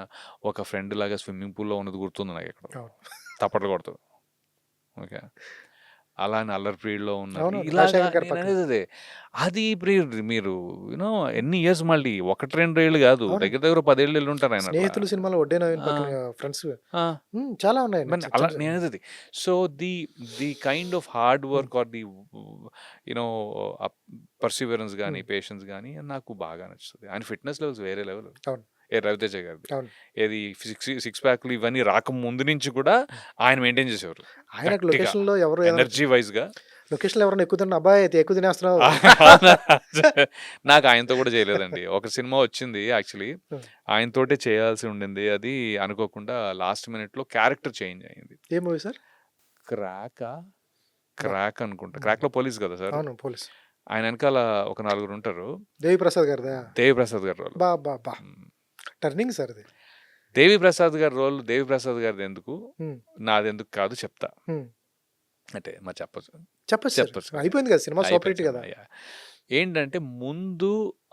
ఒక ఫ్రెండ్‌లాగా స్విమ్మింగ్ పూల్‌లో ఉన్నది గుర్తుంది నాకెక్కడో. అవును. చప్పట్లు కొడుతూ. ఓకే. అలా అని 'అల్లరి ప్రియుడులో' ఉన్నారు. అవునవును. ఇలాగా రాజశేఖర్ గారి పక్కన. నేననేది అదే. అది మీరు ఎన్ని ఇయర్స్ మళ్ళీ 1, 2 ఏళ్ళు గాదు. అవునండి. దగ్గర దగ్గర 10 ఏళ్ళు ఎళ్ళుంటారు ఆయన అట్లా. 'స్నేహితులు' సినిమాలో 'ఒడ్డే నవీన్' ఆ! పక్కన ఫ్రెండ్స్ ఆ! చాలా ఉన్నాయండి. మరి అలా హ్మ్. నేననేదది. So, the the kind of hard hmm. Work or the you know ah, perseverance గాని, హ్మ్. పేషెన్స్ గాని నాకు బాగా నచ్చుతది. ఆయన ఫిట్‌నెస్ లెవెల్స్ వేరే లెవెల్. అవును. రవితేజ గారిది. అవును. ఏది సిక్స్ ప్యాక్‌లు ఇవన్నీ రాకముందు నుంచి కూడా హ్మ్. ఆయన మెయింటైన్ చేసేవారు. ఆయనకు గట్టిగా. లొకేషన్‌లో ఎవరు ఏదైనా ఎనర్జీ వైస్‌గా. లొకేషన్‌లో ఎవరైనా ఎక్కువ తిన్నా "అబ్బాయ్ అయితే ఎక్కువ తినేస్తున్నావు." నాకు ఆయనతో కూడా చేయలేదండి. ఒక సినిమా వచ్చింది యాక్చువల్లీ. హ్మ్. ఆయనతోటే చేయాల్సి ఉండింది. అది అనుకోకుండా లాస్ట్ మినిట్‌లో క్యారెక్టర్ చేంజ్ అయింది. ఏ మూవీ సార్? 'క్రాకా'? అబ్బా! 'క్రాక్' అనుకుంటా. హ్మ్. 'క్రాక్‌లో' పోలీస్ కదా సారు. అవును. పోలీస్. ఆయన వెనకాల ఒక నలుగురు ఉంటారు. దేవిప్రసాద్ గారిదా? దేవిప్రసాద్ గారి రోల్. బా బా బా టర్నింగ్ సార్ అది. దేవిప్రసాద్ గారి రోల్ దేవిప్రసాద్ గారిది ఎందుకు, ఉమ్, నాది ఎందుకు కాదు చెప్తా. ఉమ్. అంటే మరి చెప్పచ్చు చెప్పచ్చు సార్, చెప్పచ్చు అయిపోయింది కదా సినిమా, సూపర్ హిట్ కదా. ఏంటంటే ముందు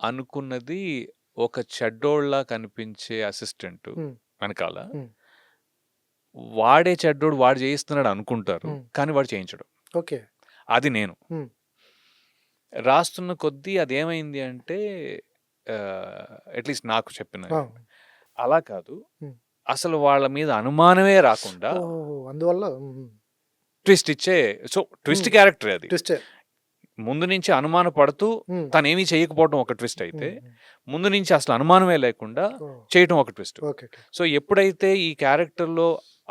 అనుకున్నది ఒక చెడ్డోళ్ళ కనిపించే అసిస్టెంట్ ఉమ్, వెనకాల, ఉమ్, వాడే చెడ్డోడు వాడు చేయిస్తున్నాడు అనుకుంటారు, ఉమ్. కానీ వాడు చేయించడు. ఓకే. అది నేను ఉమ్, రాస్తున్న కొద్దీ అదేమైంది అంటే, అట్లీస్ట్ నాకు చెప్పిన ఆ, అలా కాదు, ఉమ్. అసలు వాళ్ళ మీద అనుమానమే రాకుండా ఓ, అందువల్ల ట్విస్ట్ ఇచ్చే. సో ట్విస్ట్ క్యారెక్టర్ అది. ట్విస్ట్. ముందు నుంచి అనుమాన పడుతూ తనేమీ చేయకపోవడం ఒక ట్విస్ట్ అయితే, ముందు నుంచి అసలు అనుమానమే లేకుండా చేయటం ఒక ట్విస్ట్. ఓకే. సో ఎప్పుడైతే ఈ క్యారెక్టర్లో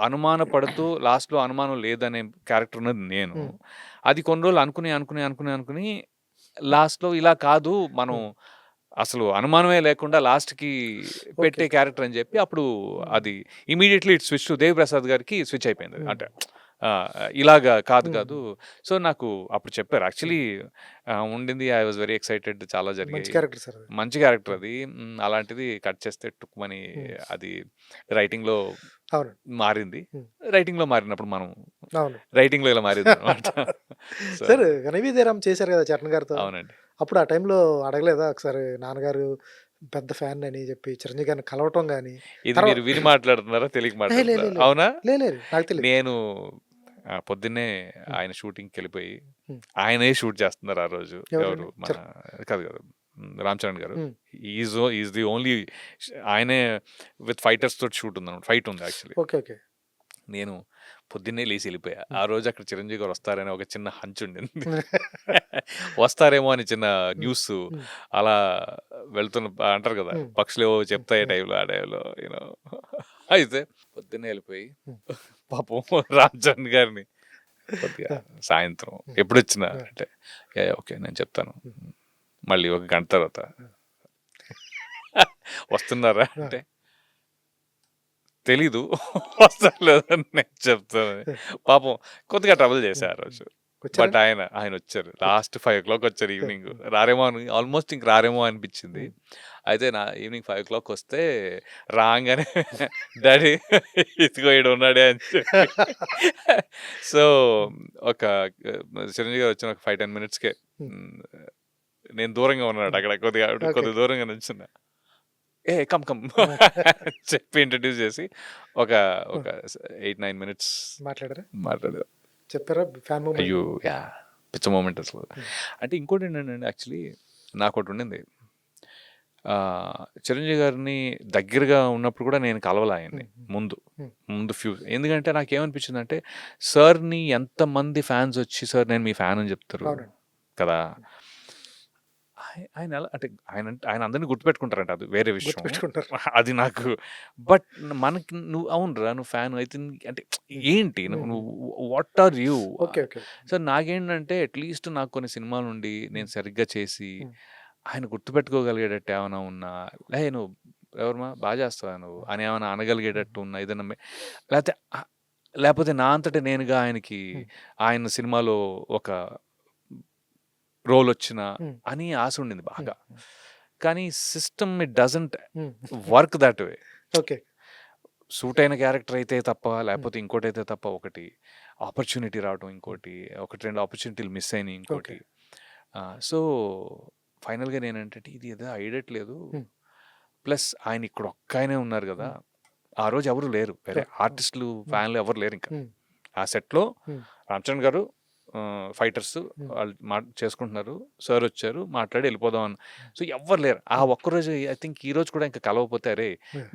అనుమాన పడుతూ లాస్ట్లో అనుమానం లేదనే క్యారెక్టర్ ఉన్నది నేను, అది కొన్ని రోజులు అనుకుని లాస్ట్లో ఇలా కాదు, మనం అసలు అనుమానమే లేకుండా లాస్ట్కి పెట్టే క్యారెక్టర్ అని చెప్పి అప్పుడు అది immediately it switch to Devi Prasad గారికి స్విచ్ అయిపోయింది. అంటే ఇలాగా కాదు. సో నాకు అప్పుడు చెప్పారు యాక్చువల్లీ ఉండింది. ఐ వాజ్ వెరీ ఎక్సైటెడ్, చాలా జరిగాయి, మంచి క్యారెక్టర్ అది. అలాంటిది కట్ చేస్తే టుక్మని అది రైటింగ్లో మారింది. రైటింగ్లో మారినప్పుడు మనం రైటింగ్లో ఇలా మారింది అనమాట. సార్ వినయవిజయరామ్ చేశారు కదా చరణ్ గారితో. అవునండి. అప్పుడు ఆ టైంలో అడగలేదా ఒకసారి నాన్నగారు పెద్ద ఫ్యాన్ అని చెప్పి చిరంజీవి గారిని కలవటం కానీ? ఇది మీరు విని మాట్లాడుతున్నారా తెలియక మాట్లాడుతున్నారా? అవునా? లేదు నాకు తెలియదు. నేను పొద్దున్నే ఆయన షూటింగ్కి వెళ్ళిపోయి, ఆయనే షూట్ చేస్తున్నారు ఆ రోజు. ఎవరు మన కాదు రామ్ చరణ్ గారు. ఈజ్ ది ఓన్లీ, ఆయనే విత్ ఫైటర్స్ తోటి షూట్ ఉంది, ఫైట్ ఉంది యాక్చువల్లీ. ఓకే. నేను పొద్దున్నే లేచి వెళ్ళిపోయా. ఆ రోజు అక్కడ చిరంజీవి గారు వస్తారని ఒక చిన్న హంచ్ ఉండింది. వస్తారేమో అని చిన్న న్యూస్ అలా వెళ్తున్న అంటారు కదా, పక్షులు ఏవో చెప్తాయి టైంలో, ఆ టైంలో యూనో. అయితే పొద్దున్నే వెళ్ళిపోయి పాపం రామ్ చరణ్ గారిని కొద్దిగా సాయంత్రం ఎప్పుడు వచ్చినా అంటే, ఓకే నేను చెప్తాను, మళ్ళీ ఒక గంట తర్వాత వస్తున్నారా అంటే, తెలీదు వస్తలేదని నేను చెప్తాను. పాపం కొద్దిగా ట్రబుల్ చేశారు ఆ రోజు. బట్ ఆయన వచ్చారు లాస్ట్ 5 o'clock వచ్చారు ఈవినింగ్. రారేమో అని ఆల్మోస్ట్ ఇంక రారేమో అనిపించింది. అయితే నా ఈవినింగ్ 5 o'clock వస్తే రాగానే డాడీ ఇదిగో ఈడు ఉన్నాడే అని చెప్పి. సో ఒక చిరంజీవి గారు వచ్చిన ఒక 5-10 minutesకే నేను దూరంగా ఉన్నాడు, అక్కడ కొద్దిగా దూరంగా నుంచున్నా. కమ్ చెప్పి ఇంట్రడ్యూస్ చేసి ఒక 8-9 minutes మాట్లాడారు. చెప్పారా ఫ్యాన్ మూమెంట్? అయ్యో పిచ్చ మూమెంట్ అసలు. అంటే ఇంకోటి ఏంటంటే యాక్చువల్లీ నాకు ఒకటి ఉండింది, చిరంజీవి గారిని దగ్గరగా ఉన్నప్పుడు కూడా నేను కలవలే ఆయన్ని ముందు ఫ్యూ. ఎందుకంటే నాకేమనిపించింది అంటే, సార్ని ఎంతమంది ఫ్యాన్స్ వచ్చి సార్ నేను మీ ఫ్యాన్ అని చెప్తారు కదా, ఆయన ఎలా అంటే ఆయన అందరినీ గుర్తుపెట్టుకుంటారంట, అది వేరే విషయం, అది నాకు. బట్ మనకి నువ్వు అవునరా నువ్వు ఫ్యాన్ అయితే అంటే ఏంటి నువ్వు, వాట్ ఆర్ యూ? సో నాకేంటంటే అట్లీస్ట్ నాకు కొన్ని సినిమాల నుండి నేను సరిగ్గా చేసి ఆయన గుర్తుపెట్టుకోగలిగేటట్టు ఏమైనా ఉన్నా, నువ్వు ఎవరమ్మా బాగా చేస్తావా నువ్వు అని ఏమైనా అనగలిగేటట్టు ఉన్నా, ఏదైనా లేకపోతే నా అంతటా నేనుగా ఆయనకి ఆయన సినిమాలో ఒక రోల్ వచ్చిన అని ఆశ ఉండింది బాగా. కానీ system it doesn't work that way. Suit అయిన క్యారెక్టర్ అయితే తప్ప, లేకపోతే ఇంకోటి అయితే తప్ప, ఒకటి ఆపర్చునిటీ రావడం, ఇంకోటి 1-2 ఆపర్చునిటీలు మిస్ అయినాయి, ఇంకోటి. సో ఫైనల్గా నేనంటే ఇది ఏదో అయ్యట్లేదు. ప్లస్ ఆయన ఇక్కడ ఒక్క ఆయనే ఉన్నారు కదా, ఆ రోజు ఎవరు లేరు, వేరే ఆర్టిస్టులు ఫ్యాన్లు ఎవరు లేరు ఇంకా ఆ సెట్లో. రామ్ చరణ్ గారు ఫైటర్స్ వాళ్ళు చేసుకుంటున్నారు, సార్ వచ్చారు మాట్లాడి వెళ్ళిపోదాం అని. సో ఎవ్వరు లేరు ఆ ఒక్కరోజు. ఐ థింక్ ఈ రోజు కూడా ఇంకా కలవకపోతే, అరే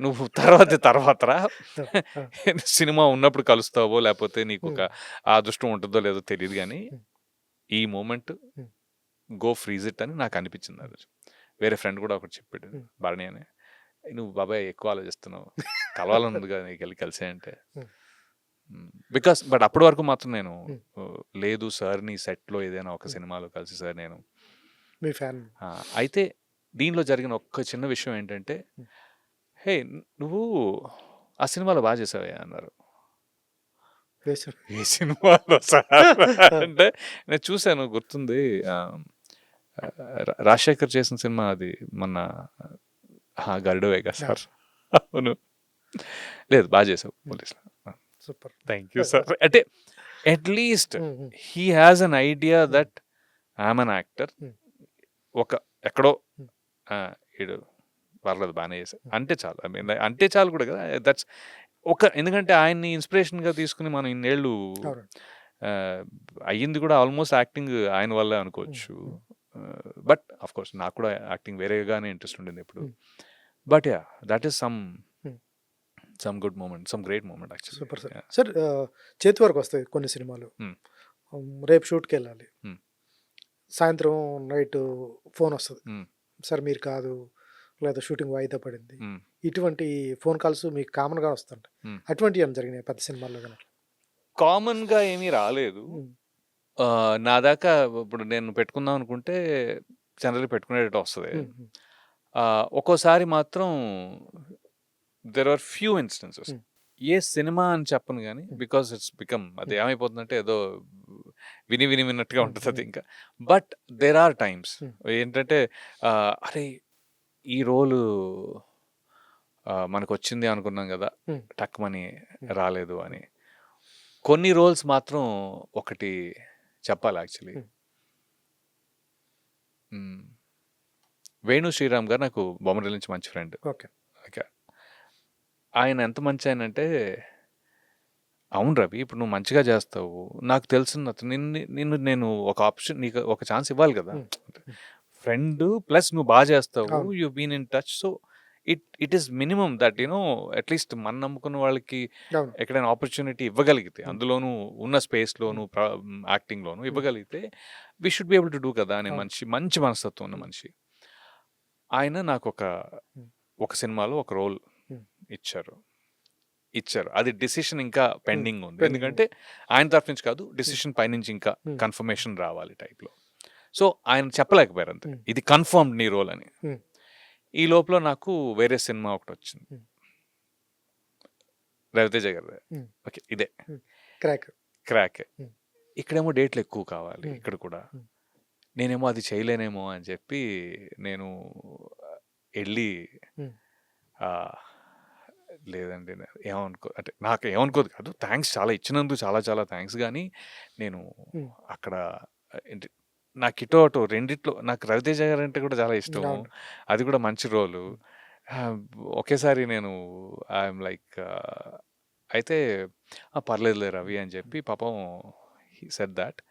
నువ్వు తర్వాతరా సినిమా ఉన్నప్పుడు కలుస్తావో లేకపోతే నీకు ఒక ఆ అదృష్టం ఉంటుందో లేదో తెలియదు, కానీ ఈ మూమెంట్ గో ఫ్రీజ్ ఇట్ అని నాకు అనిపించింది ఆ రోజు. వేరే ఫ్రెండ్ కూడా ఒకటి చెప్పాడు, భరణి అని, నువ్వు బాబాయ్ ఎక్కువ ఆలోచిస్తున్నావు, కలవాలన్నది కదా నీకు వెళ్ళి కలిసే అంటే. బికాస్ బట్ అప్పటి వరకు మాత్రం నేను లేదు సార్ని సెట్లో ఏదైనా ఒక సినిమాలో కలిసి సార్ నేను మీ ఫ్యాన్. అయితే దీనిలో జరిగిన ఒక్క చిన్న విషయం ఏంటంటే, హే నువ్వు ఆ సినిమాలో బాగా చేసావే అన్నారు. ఏ సినిమాలో సార్ అంటే నేను చూశాను, గుర్తుంది, రాజశేఖర్ చేసిన సినిమా అది మొన్న గరుడవేగా సార్. అవును. లేదు బాగా చేసావు పోలీసులో. సూపర్. Thank you sir. అంటే at least he has an idea that I'm an actor. ఒక ఎక్కడో ఈడు పర్లేదు బాగానే చేశారు అంటే చాలు. ఐ మీన్ అంటే చాలు కూడా కదా. దట్స్ ఎందుకంటే ఆయన్ని ఇన్స్పిరేషన్గా తీసుకుని మనం ఇన్నేళ్ళు అయ్యింది కూడా ఆల్మోస్ట్ యాక్టింగ్ ఆయన వల్లే అనుకోవచ్చు. బట్ ఆఫ్ కోర్స్ నాకు కూడా యాక్టింగ్ వేరేగానే ఇంట్రెస్ట్ ఉండింది ఇప్పుడు. But ya that is some good moment, some great moment actually. Super sir. Sir చేతి వరకు వస్తాయి కొన్ని సినిమాలు. రేపు షూట్కి వెళ్ళాలి, సాయంత్రం నైట్ ఫోన్ వస్తుంది, సార్ మీరు కాదు లేదా షూటింగ్ వాయిదా పడింది. ఇటువంటి ఫోన్ కాల్స్ మీకు కామన్గా వస్తుంటాయి. అటువంటివి ఏమైనా జరిగినాయి పెద్ద సినిమాల్లో కనుక? కామన్గా ఏమీ రాలేదు నా దాకా. ఇప్పుడు నేను పెట్టుకుందాం అనుకుంటే జనరల్లీ పెట్టుకునేటట్టు వస్తుంది. ఒక్కోసారి మాత్రం దెర్ ఆర్ ఫ్యూ ఇన్స్టెన్సెస్, ఏ సినిమా అని చెప్పను కానీ, బికాస్ ఇట్స్ బికమ్ అది ఏమైపోతుందంటే ఏదో విన్నట్టుగా ఉంటుంది అది ఇంకా. బట్ దెర్ ఆర్ టైమ్స్ ఏంటంటే అరే ఈ రోలు మనకు వచ్చింది అనుకున్నాం కదా, టక్మని రాలేదు అని. కొన్ని రోల్స్ మాత్రం ఒకటి చెప్పాలి యాక్చువల్లీ. వేణు శ్రీరామ్ గారు నాకు బొమ్మరిల్ నుంచి మంచి ఫ్రెండ్. ఓకే. ఆయన ఎంత మంచి ఆయన అంటే, అవును రవి ఇప్పుడు నువ్వు మంచిగా చేస్తావు, నాకు తెలిసిన నిన్ను నేను ఒక ఆప్షన్, నీకు ఒక ఛాన్స్ ఇవ్వాలి కదా. ఫ్రెండ్ ప్లస్ నువ్వు బాగా చేస్తావు, you been in touch, so it is minimum that at least మన నమ్ముకున్న వాళ్ళకి ఎక్కడైనా ఆపర్చునిటీ ఇవ్వగలిగితే, అందులోనూ ఉన్న స్పేస్లోను యాక్టింగ్లోను ఇవ్వగలిగితే we should be able to do కదా అనే మంచి మనస్తత్వం ఉన్న మనిషి ఆయన. నాకు ఒక సినిమాలో ఒక రోల్ ఇచ్చారు. అది డిసిషన్ ఇంకా పెండింగ్ ఉంది, ఎందుకంటే ఆయన తరఫు నుంచి కాదు, డిసిషన్ పైనుంచి ఇంకా కన్ఫర్మేషన్ రావాలి టైప్లో. సో ఆయన చెప్పలేకపోయారు అంతే, ఇది కన్ఫర్మ్డ్ నీ రోల్ అని. ఈ లోపల నాకు వేరే సినిమా ఒకటి వచ్చింది, రవితేజ గారి. ఓకే, ఇదే క్రాక్. ఇక్కడేమో డేట్లు ఎక్కువ కావాలి, ఇక్కడ కూడా నేనేమో అది చేయలేనేమో అని చెప్పి నేను వెళ్ళి లేదండి అంటే నాకు ఏమనుకోదు కాదు, థ్యాంక్స్ చాలా ఇచ్చినందుకు చాలా చాలా థ్యాంక్స్, కానీ నేను అక్కడ నాకు ఇటో అటో రెండిట్లో నాకు రవితేజ గారు అంటే కూడా చాలా ఇష్టం, అది కూడా మంచి రోలు. ఒకేసారి నేను ఐఎమ్ లైక్ అయితే పర్లేదులే రవి అని చెప్పి పాపం he said that,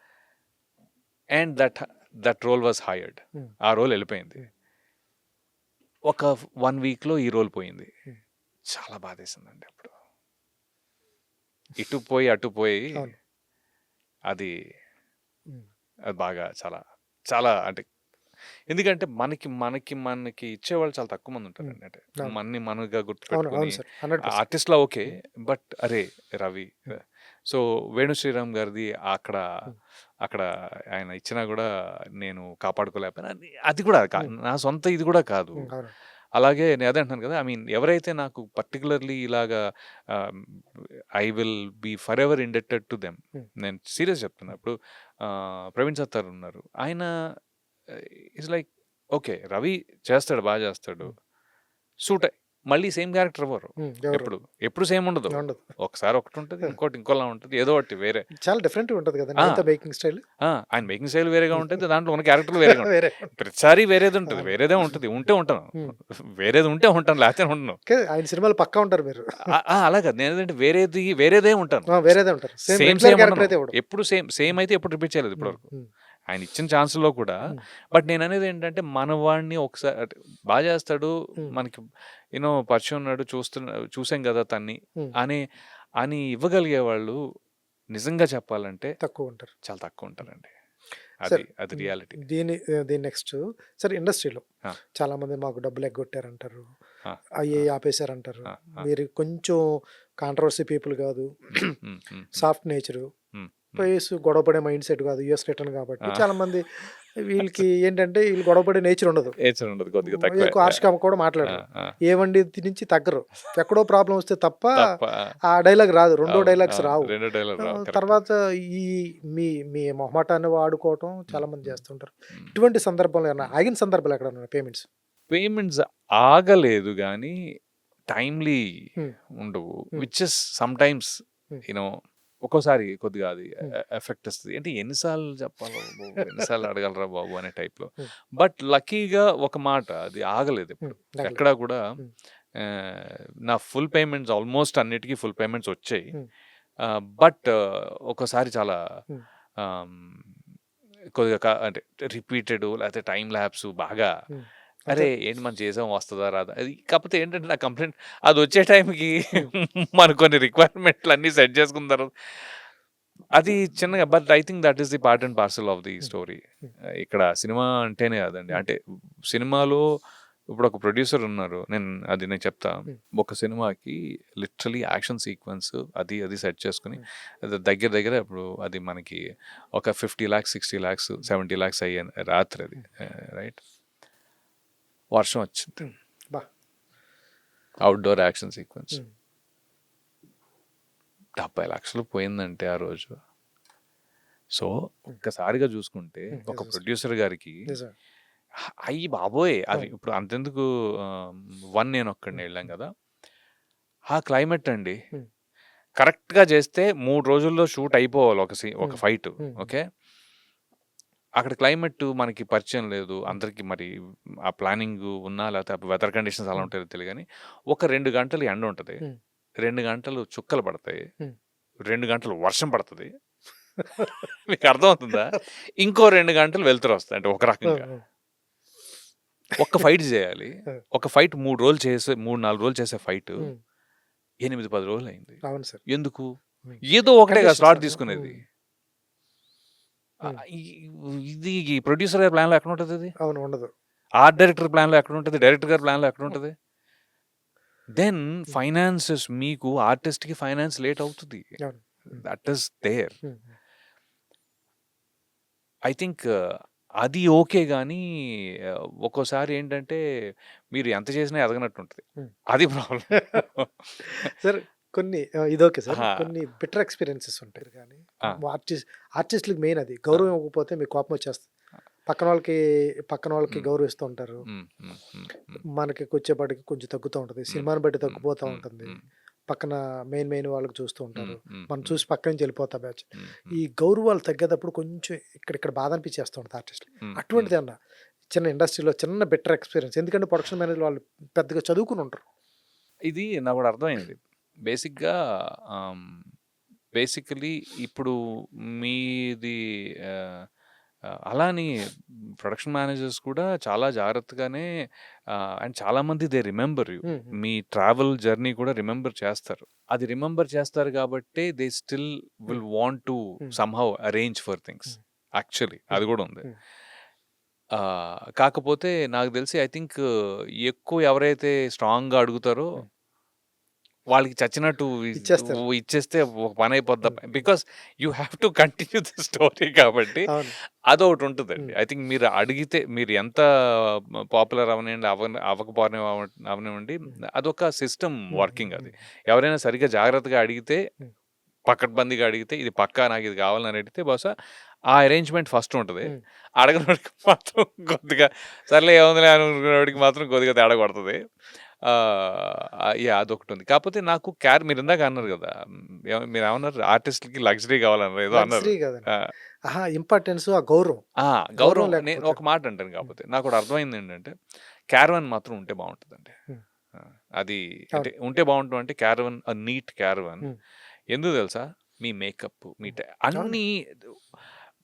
and that role was hired. ఆ రోల్ వెళ్ళిపోయింది. ఒక 1 వీక్లో ఈ రోల్ పోయింది. చాలా బాధేసిందండి అప్పుడు. ఇటు పోయి అటు పోయి అది బాగా చాలా చాలా అంటే, ఎందుకంటే మనకి ఇచ్చేవాళ్ళు చాలా తక్కువ మంది ఉంటారు. అంటే మనగా గుర్తుపెట్టుకుని ఆర్టిస్ట్లా ఓకే, బట్ అరే రవి. సో వేణు శ్రీరామ్ గారిది అక్కడ ఆయన ఇచ్చినా కూడా నేను కాపాడుకోలేకపోయినా, అది కూడా నా సొంత ఇది కూడా కాదు. అలాగే నేను అదే అంటున్నాను కదా, ఐ మీన్ ఎవరైతే నాకు పర్టికులర్లీ ఇలాగా I will be for ever indebted to them. నేను సీరియస్ చెప్తున్నా. ఇప్పుడు ప్రవీణ్ సత్తార్ ఉన్నారు, ఆయన ఇస్ లైక్ ఓకే రవి చేస్తాడు, బాగా చేస్తాడు, సూట్ మళ్ళీ సేమ్ క్యారెక్టర్ అవ్వరు, ఎప్పుడు సేమ్ ఉండదు. ఒకసారి ఒకటి ఉంటుంది, ఇంకోలా ఉంటుంది, ఏదో ఒకటి వేరే చాలా డిఫరెంట్ ఉంటుంది కదా మేకింగ్ స్టైల్. ఆయన మేకింగ్ స్టైల్ వేరేగా ఉంటుంది, దాంట్లో ఉన్న క్యారెక్టర్లు వేరేగా ఉంటాయి. ప్రతిసారి వేరేది ఉంటుంది, వేరేదే ఉంటుంది. ఉంటాను, వేరేది ఉంటాను, లేకపోతే ఉండను. ఆయన సినిమాలు పక్కా ఉంటారు మీరు. అలాగే నేను వేరేదే ఉంటాను, ఎప్పుడు సేమ్ అయితే ఎప్పుడు రిపీట్ చేయలేదు ఇప్పటివరకు ఆయన ఇచ్చిన ఛాన్స్లో కూడా. బట్ నేను అనేది ఏంటంటే మన వాడిని ఒకసారి బాగా చేస్తాడు, మనకి పరిచయం ఉన్నాడు, చూసాం కదా తన్ని అని ఇవ్వగలిగే వాళ్ళు నిజంగా చెప్పాలంటే తక్కువ ఉంటారు, చాలా తక్కువ ఉంటారండి. అది రియాలిటీ. దీని నెక్స్ట్ సార్, ఇండస్ట్రీలో చాలా మంది మాకు డబ్బులు ఎగ్గొట్టారంటారు, అయ్యి ఆపేశారంటారు. మీరు కొంచెం కాంట్రవర్సీ పీపుల్ కాదు, సాఫ్ట్ నేచరు, పోయేసి గొడవ పడే మైండ్ సెట్ కాదు. యూఎస్ రిటర్న్ కాబట్టి ఆ! చాలామంది వీళ్ళకి ఏంటంటే వీళ్ళు గొడవ పడే నేచర్ ఉండదు. ఏచర్ ఉండదు కొద్దిగా తక్కువే. ఎక్కువ హార్ష్‌గా కూడా ఆ! మాట్లాడరు. ఆ! ఏవండి నుంచి తగ్గరు. ఎక్కడో ప్రాబ్లమ్ వస్తే తప్ప తప్ప ఆ డైలాగ్ రాదు. రెండో అవును. డైలాగ్స్ అవును. రావు. 2 డైలాగ్ రావు. కరెక్ట్. తర్వాత ఈ మీ మీ మొహమాటాన్ని వాడుకోవటం చాలామంది చేస్తుంటారు. హ్మ్. ఇటువంటి సందర్భంలో ఏమన్నా ఆగిన సందర్భాలు ఎక్కడన్నా ఉన్నాయా పేమెంట్స్? పేమెంట్స్ ఆగలేదు గానీ, టైమ్‌లీ హ్మ్. ఉండవు. హ్మ్. విచ్ ఇస్ సమ్‌టైమ్స్ హ్మ్. యూ నో ఒక్కోసారి కొద్దిగా అది హ్మ్. ఎఫెక్ట్ ఇస్తది. అంటే ఎన్ని సార్లు చెప్పాలా బాబు, ఎన్ని సార్లు అడగాలిరా బాబు అనే టైప్‌లో. హ్మ్. బట్ లక్కీగా ఒక మాట అది ఆగలేదెప్పుడు. తగలదు. ఎక్కడా కూడా హ్మ్. నా ఫుల్ పేమెంట్స్ ఆల్మోస్ట్ అన్నిటికి ఫుల్ పేమెంట్స్ వచ్చాయి. హ్మ్. బట్ ఒక్కోసారి చాలా హ్మ్. ఆహ్, కొద్దిగా అంటే రిపీటెడ్ లేకపోతే టైమ్ ల్యాప్స్ బాగా హ్మ్. అరే! అంతే. ఏంటి మనం చేసాం వస్తదా? రాదా? అది కాకపోతే ఏంటంటే నా కంప్లెయింట్ అదొచ్చే టైంకి హ్మ్. మనం కొన్ని రిక్వైర్మెంట్‌లన్నీ సెట్ చేసుకున్న తర్వాత అది చిన్నగా but I think that is the part and parcel of the హ్మ్. స్టోరీ. హ్మ్. ఇక్కడ సినిమా అంటేనే కాదండి. హ్మ్. అంటే సినిమాలో ఇప్పుడు ఒక ప్రొడ్యూసర్ ఉన్నారు. నేను చెప్తా. హ్మ్. ఒక సినిమాకి లిటరల్లీ యాక్షన్ సీక్వెన్స్ అది సెట్ చేసుకొని హ్మ్. అది దగ్గర దగ్గర ఇప్పుడు అది మనకి ఒక 50,00,000, 60,00,000, 70,00,000 అయ్యే రాత్రి అది. రైట్? వర్షం వచ్చింది. హ్మ్. అబ్బా! Outdoor action sequence. హ్మ్. 70,00,000 పోయిందంటే ఆ రోజు. సో, హ్మ్. ఒక్కసారిగా చూసుకుంటే ఒక నిజం. ప్రొడ్యూసర్ గారికి నిజమే. అయ్యి బాబోయ్! అవి అవును. ఇప్పుడు అంతెందుకు 'వన్ నేనొక్కడినే' హ్మ్. ఎళ్ళాం హ్మ్. కదా! ఆ క్లైమేట్ అండి. హ్మ్. కరెక్ట్‌గా చేస్తే 3 రోజుల్లో షూట్ అయిపోవాలి ఒక హ్మ్. ఫైటు. హ్మ్. హ్మ్. ఓకే. అక్కడ క్లైమేట్ మనకి పరిచయం లేదు. హ్మ్. అందరికి మరి ఆ ప్లానింగ్ ఉన్నా లేకపోతే వెదర్ కండిషన్స్ ఎలా హ్మ్. ఉంటాయో తెలియదు గానీ, ఒక 2 గంటలు ఎండ ఉంటది. హ్మ్. 2 గంటలు చుక్కలు పడతాయి. హ్మ్. 2 గంటలు వర్షం పడతది. మీకు అర్థమవుతుందా? ఇంకో 2 గంటలు వెలుతురొస్తది. అంటే ఒక ఆ! రకంగా. ఆ! ఒక్క ఫైట్ జేయాలి. ఆ! ఒక ఫైట్ 3 రోజులు చేసే 3, 4 రోజులు చేసే ఫైటు హ్మ్. 8, 10 రోజులయింది. అవును సార్. ఎందుకు? హ్మ్. ఏదో ఒకటే కదా కండిషన్స్ స్లాట్ వల్ల. తీసుకునేది. హ్మ్. హ్మ్. ఈ ఇది ఈ ప్రొడ్యూసర్ గారి ప్లాన్‌లో ఎక్కడుంటదది? అవును. ఉండదు. ఆర్ట్ డైరెక్టర్ ప్లాన్‌లో ఎక్కడుంటది? డైరెక్టర్ గారి ప్లాన్‌లో హ్మ్. ఎక్కడుంటది? దెన్ హ్మ్. ఫైనాన్సెస్ మీకు ఆర్టిస్ట్‌కి ఫైనాన్స్ లేట్ అవుతది. అవును. Hmm. That is there. Hmm. I think అది ఓకే గానీ ఒక్కోసారి ఏంటంటే మీరు ఎంత చేసినా ఎదగనట్టుంటది. హ్మ్. అది ప్రాబ్లమ్. సార్ కొన్ని ఇదోకే సార్. ఆహా! కొన్ని బిటర్ ఎక్స్‌పీరియన్సెస్ ఉంటాయి గానీ, ఆ! ఆర్టిస్ట్‌లకి మెయిన్ అది. ఆ! గౌరవం ఇవ్వకపోతే మీకు కోపమొచ్చేస్తది. పక్కనోళ్ళకి పక్కనోళ్ళకి హ్మ్. గౌరవిస్తూ ఉంటారు. హ్మ్. హ్మ్. హ్మ్. హ్మ్. మనకి వచ్చేపాటికి కొంచెం తగ్గుతా ఉంటది. హ్మ్. సినిమాని బట్టి హ్మ్. తగ్గిపోతా హ్మ్. ఉంటుంది. హ్మ్. పక్కన మెయిన్ వాళ్ళకి చూస్తూ హ్మ్. ఉంటారు. హ్మ్. మనం హ్మ్. చూసి పక్క నుంచి వెళ్ళిపోతా బ్యాచ్. హ్మ్. ఈ హ్మ్. గౌరవాలు తగ్గేటప్పుడు కొంచెం ఇక్కడిక్కడ బాధ అనిపించేస్తూ ఉంటది ఆర్టిస్ట్‌లకి. హ్మ్. హ్మ్. అటువంటిదేమన్నా చిన్న ఇండస్ట్రీలో చిన్న బిటర్ ఎక్స్‌పీరియన్స్ ఎందుకంటే ప్రొడక్షన్ మేనేజర్ వాళ్ళు పెద్దగా చదువుకొని ఉండరు. ఇది నాకోటి అర్థమైంది. బేసిక్‌గా ఆహ్, బేసికల్లీ ఇప్పుడు మీది ఆహ్, అలా అని ప్రొడక్షన్ మేనేజర్స్ కూడా చాలా జాగ్రత్తగానే అండ్ చాలామంది దే రిమెంబర్ యూ. హ్మ్. హ్మ్. మీ ట్రావెల్ జర్నీ కూడా రిమెంబర్ చేస్తారు. అది రిమెంబర్ చేస్తారు కాబట్టే దే స్టిల్ హ్మ్. విల్ వాంట్ టు హ్మ్. Somehow arrange for things. హ్మ్. యాక్చువల్లీ హ్మ్. అది కూడా ఉంది. హ్మ్. కాకపోతే నాకు తెలిసి ఐ థింక్ ఎక్కువ ఎవరైతే స్ట్రాంగ్‌గా అడుగుతారో హ్మ్. వాళ్ళకి చచ్చినట్టు ఇచ్చేస్తారు. ఇచ్చేస్తే ఒక పని అయిపోద్ది. హ్మ్. Because you have to continue the story కాబట్టి అవును. అదొకటి ఉంటదండి. హ్మ్. ఐ థింక్ మీరు అడిగితే మీరు ఎంత పాపులర్ అవ్వనియండి, అవ్వకపోని అవ్వనివ్వండి, హ్మ్. అదొక సిస్టమ్ హ్మ్. హ్మ్. వర్కింగ్ అది. హ్మ్. ఎవరైనా సరిగ్గా జాగ్రత్తగా అడిగితే, హ్మ్. పకడ్బందీగా అడిగితే, ఇది పక్కా నాకిది కావాలని అడిగితే బహుశా ఆ అరేంజ్‌మెంట్ ఫస్ట్ ఉంటది. హ్మ్. అడగనోడికి మాత్రం కొద్దిగా సర్లే ఏముందిలే అనుకునేవాడికి మాత్రం కొద్దిగా తేడా కొడతది. యాహ్! అదొకటుంది. కాపోతే నాకు మీరిందాక అన్నారు గదా! మీరేమన్నారు ఆర్టిస్ట్‌లకి లగ్జరీ కావాలన్నారు. ఏదో అన్నారు. లగ్జరీ కాదండి. ఆ! అహా! ఇంపార్టెన్స్ ఆ గౌరవం. ఆ! గౌరవం గౌరవం నేను లేకపోతే ఒక మాట అంటాను హ్మ్. కాపోతే. నాకోటి అర్థమైందేంటంటే, క్యారవాన్ మాత్రం ఉంటే బావుంటదండి. హ్మ్. ఆ! అది అంటే అవును. ఉంటే బావుంటం అంటే క్యారవాన్ నీట్ క్యారవాన్. హ్మ్. ఎందుకు తెలుసా? మీ మేకప్, మీ హ్మ్. అవును. అన్నీ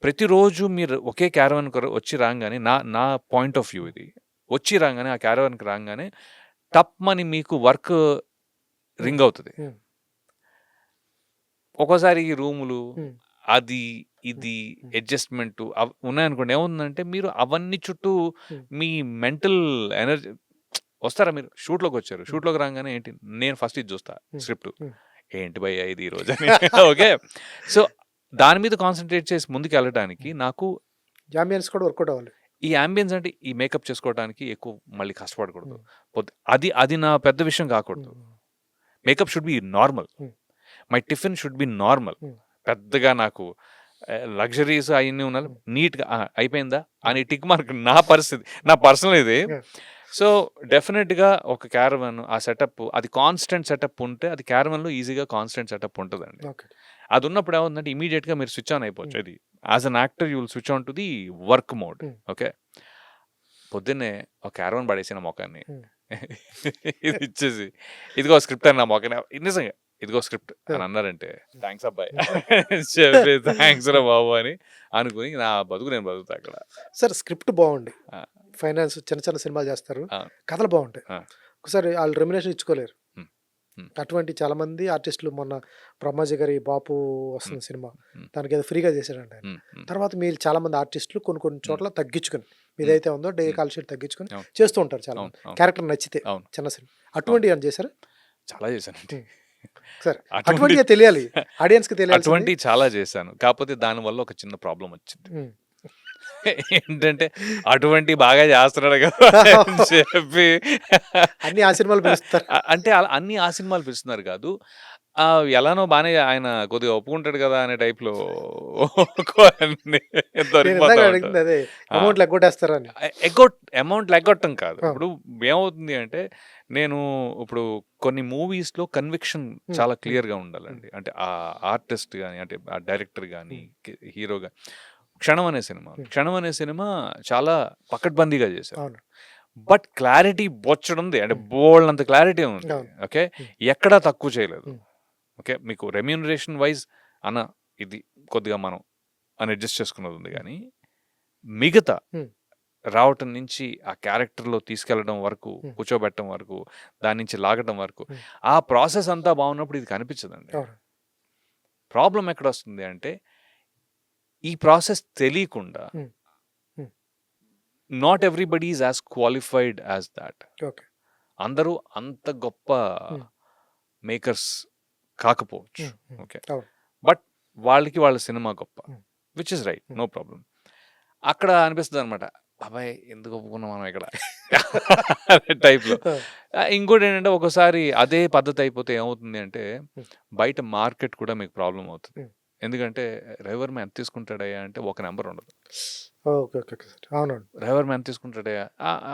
ప్రతిరోజు మీరు ఒకే క్యారవాన్‌కి వచ్చి రాంగానే నా పాయింట్ ఆఫ్ వ్యూ హ్మ్. ఇది. వచ్చి రాంగానే ఆ క్యారవాన్‌కి రాంగానే టప్‌మని మీకు వర్క్ హ్మ్. రింగ్ అవుతది. హ్మ్. ఒక్కోసారి ఈ రూములు, హ్మ్. అది, హ్మ్. ఇది హ్మ్. అడ్జస్ట్‌మెంటు ఉన్నాయనుకోండి. ఏమవుతుందంటే మీరు అవన్నీ చుట్టూ హ్మ్. మీ మెంటల్ ఎనర్జీ వస్తారా మీరు షూట్‌లోకొచ్చారు. హ్మ్. షూట్‌లోకి రాంగానే నేను ఫస్ట్ ఇది చూస్తా హ్మ్. స్క్రిప్ట్. హ్మ్. ఏంటి భయ్యా ఇది ఈరోజని. ఓకే. సో, దాని మీద కాన్సన్ట్రేట్ చేసి ముందుకు వెళ్ళడానికి నాకు జాంబియన్స్ కూడా వర్కౌట్ అవ్వాలి. ఈ యాంబియన్స్ అంటే ఈ మేకప్ చేసుకోవడానికి ఎక్కువ మళ్ళీ కష్టపడకూడదు. హ్మ్. అది అది నా పెద్ద విషయం కాకూడదు. హ్మ్. Makeup should be normal. Hmm. My tiffin should be normal. Hmm. పెద్దగా నాకు లగ్జరీస్ అవన్నీ ఉండాలి. నీట్గా అయిపోయిందా అని టిక్ మార్క్ నా పరిస్థితి, నా పర్సనల్ ఇది. Yeah. సో డెఫినెట్గా ఒక క్యారవన్ ఆ సెటప్ అది కాన్స్టెంట్ సెటప్ ఉంటే అది క్యారవన్లో ఈజీగా కాన్స్టెంట్ సెటప్ ఉంటుందండి. Okay. అది ఉన్నప్పుడు ఏమవుతుందంటే ఇమీడియట్గా మీరు స్విచ్ ఆన్ అయిపోవచ్చు. అది as an actor you will switch on to the work mode. Hmm. Okay, పొద్దున్నే ఒక క్యారవన్ పడేసిన మొక్కని Hmm. ఇది ఇచ్చేసి ఇదిగో స్క్రిప్ట్ అని నా మొక్కని నిజంగా ఇదిగో స్క్రిప్ట్ అని అన్నారంటే థ్యాంక్స్ అబ్బాయి చెప్పి థ్యాంక్స్ రా బాబు అని అనుకుని నా బతుకు నేను బతుకుతా అక్కడ. సార్ స్క్రిప్ట్ బాగుంది, ఆ, ఫైనాన్స్ చిన్న చిన్న సినిమాలు చేస్తారు, ఆ, కథలు బాగుంటాయి, ఆ. ఒకసారి వాళ్ళు రెమ్యునేషన్ ఇచ్చుకోలేరు. Hmm. Hmm. అటువంటి చాలా మంది ఆర్టిస్టులు, మొన్న బ్రహ్మాజీ గారి బాపు వస్తున్న సినిమా Hmm. దానికి ఏదో ఫ్రీగా చేశాడంట ఆయన. ఉమ్, ఉమ్, తర్వాత మీరు చాలా మంది ఆర్టిస్టులు కొన్ని కొన్ని చోట్ల తగ్గించుకుని, మీదైతే ఉందో డే కాల్ షీట్ తగ్గించుకుని అవును. చేస్తూ ఉంటారు చాలా అవును, మంది, అవును, క్యారెక్టర్ నచ్చితే అవును. చిన్న సినిమా. అటువంటి ఏమైనా చేశారు చాలా చేశానండి. సార్? అటువంటి అటువంటిగా తెలియాలి, ఆడియన్స్కి తెలియాలి. అటువంటి చాలా చేశాను. కాకపోతే దానివల్ల ఒక చిన్న ప్రాబ్లం వచ్చింది. ఏంటంటే అటువంటి బాగా చేస్తున్నాడు కదా అని చెప్పి అన్ని ఆ సినిమాలు పిలుస్తారు. అంటే అన్ని ఆ సినిమాలు పిలుస్తున్నారు కాదు. ఎలానో బానే ఆయన కొద్దిగా ఒప్పుకుంటాడు కదా అనే టైప్లో కొన్ని నేను దొరికిపోతా ఇందాక ఉంటారు. అడిగింది అదే, ఆ. అమౌంట్ ఎగ్గొట్టేస్తారని. అమౌంట్ లెగ్గొట్టం కాదు. ఇప్పుడు ఏమవుతుంది అంటే నేను ఇప్పుడు కొన్ని మూవీస్లో కన్విక్షన్ చాలా క్లియర్గా ఉండాలండి. అంటే ఆ ఆర్టిస్ట్ కానీ, అంటే ఆ డైరెక్టర్ కానీ, హీరో కానీ. క్షణం అనే సినిమా చాలా పకడ్బందీగా చేశారు. అవును. బట్ క్లారిటీ బొచ్చడుంది, అంటే బోల్డంత క్లారిటీ ఉంది. అవును. ఓకే, ఎక్కడా తక్కువ చేయలేదు. Hmm. ఓకే, మీకు రెమ్యూనరేషన్ వైజ్ అన్న ఇది కొద్దిగా మనం అని అడ్జస్ట్ చేసుకున్నది ఉంది, కానీ మిగతా Hmm. రావటం నుంచి ఆ క్యారెక్టర్లో తీసుకెళ్లడం వరకు, Hmm. కూర్చోబెట్టడం వరకు, దాని నుంచి లాగటం వరకు, Hmm. ఆ ప్రాసెస్ అంతా బాగున్నప్పుడు ఇది కనిపించదండి. అవును. ప్రాబ్లం ఎక్కడ వస్తుంది అంటే ఈ ప్రాసెస్ తెలియకుండా Hmm. Hmm. Not everybody is as qualified as that. Okay. అందరూ అంత గొప్ప Hmm. మేకర్స్ కాకపోవచ్చు. Hmm. Hmm. ఓకే, అవును. బట్ వాళ్ళకి వాళ్ళ సినిమా గొప్ప, Hmm. Which is right, Hmm. No problem. అక్కడ అనిపిస్తుంది అనమాట, బాబాయ్ ఎందుకు ఒప్పుకున్నాం మనం ఇక్కడ టైప్లో. ఇంకోటి ఏంటంటే ఒకసారి అదే పద్ధతి అయిపోతే ఏమవుతుంది అంటే బయట మార్కెట్ కూడా మీకు ప్రాబ్లం అవుతుంది. Hmm. ఎందుకంటే డ్రైవర్ మ్యాన్ ఎంత తీసుకుంటాడయ్యా అంటే ఒక నెంబర్ ఉండదు. Okay, okay, okay sir. అవునండి. డ్రైవర్ మ్యాన్ తీసుకుంటాడయ్యా,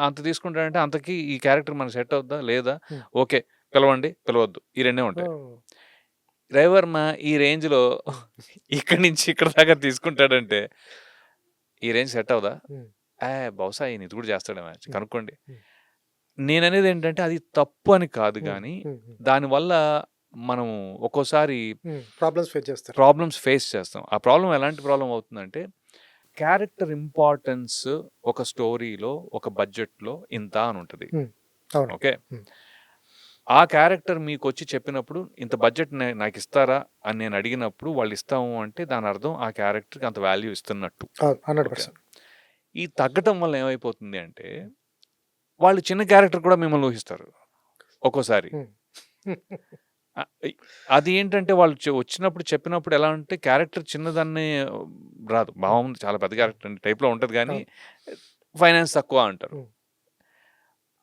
అంత తీసుకుంటాడంటే అంతకి ఈ క్యారెక్టర్ మనకు సెట్ అవుద్దా లేదా, Hmm. ఓకే పిలవండి పిలవద్దు, ఈ రెండే ఉంటాయి. Oh. డ్రైవర్ మా ఈ రేంజ్లో ఇక్కడి నుంచి ఇక్కడ దాకా తీసుకుంటాడంటే ఈ రేంజ్ సెట్ అవుదా? Hmm. బహుశా ఈయన ఇది కూడా చేస్తాడేమో, కనుక్కోండి. Hmm. నేననేది ఏంటంటే అది తప్పు అని కాదు, Hmm. కానీ Hmm. Hmm. దానివల్ల మనం ఒక్కోసారి ప్రాబ్లమ్స్ ఫేస్ చేస్తారు. ప్రాబ్లమ్స్ ఫేస్ చేస్తాం. ఆ ప్రాబ్లం ఎలాంటి ప్రాబ్లం అవుతుందంటే క్యారెక్టర్ ఇంపార్టెన్స్ ఒక స్టోరీలో ఒక బడ్జెట్లో ఇంత అని ఉంటుంది. Hmm. అవును. Okay, Hmm. ఆ క్యారెక్టర్ మీకు వచ్చి చెప్పినప్పుడు ఇంత బడ్జెట్ నాకు ఇస్తారా అని నేను అడిగినప్పుడు వాళ్ళు ఇస్తాము అంటే దాని అర్థం ఆ క్యారెక్టర్కి అంత వాల్యూ ఇస్తున్నట్టు. 100%. ఈ తగ్గటం వల్ల ఏమైపోతుంది అంటే వాళ్ళు చిన్న క్యారెక్టర్ కూడా మిమ్మల్ని ఊహిస్తారు ఒక్కోసారి. అది ఏంటంటే వాళ్ళు వచ్చినప్పుడు చెప్పినప్పుడు ఎలా అంటే క్యారెక్టర్ చిన్నదాన్ని రాదు, బాగుంది చాలా పెద్ద క్యారెక్టర్ అండి టైప్లో ఉంటుంది, కానీ ఫైనాన్స్ తక్కువ అంటారు.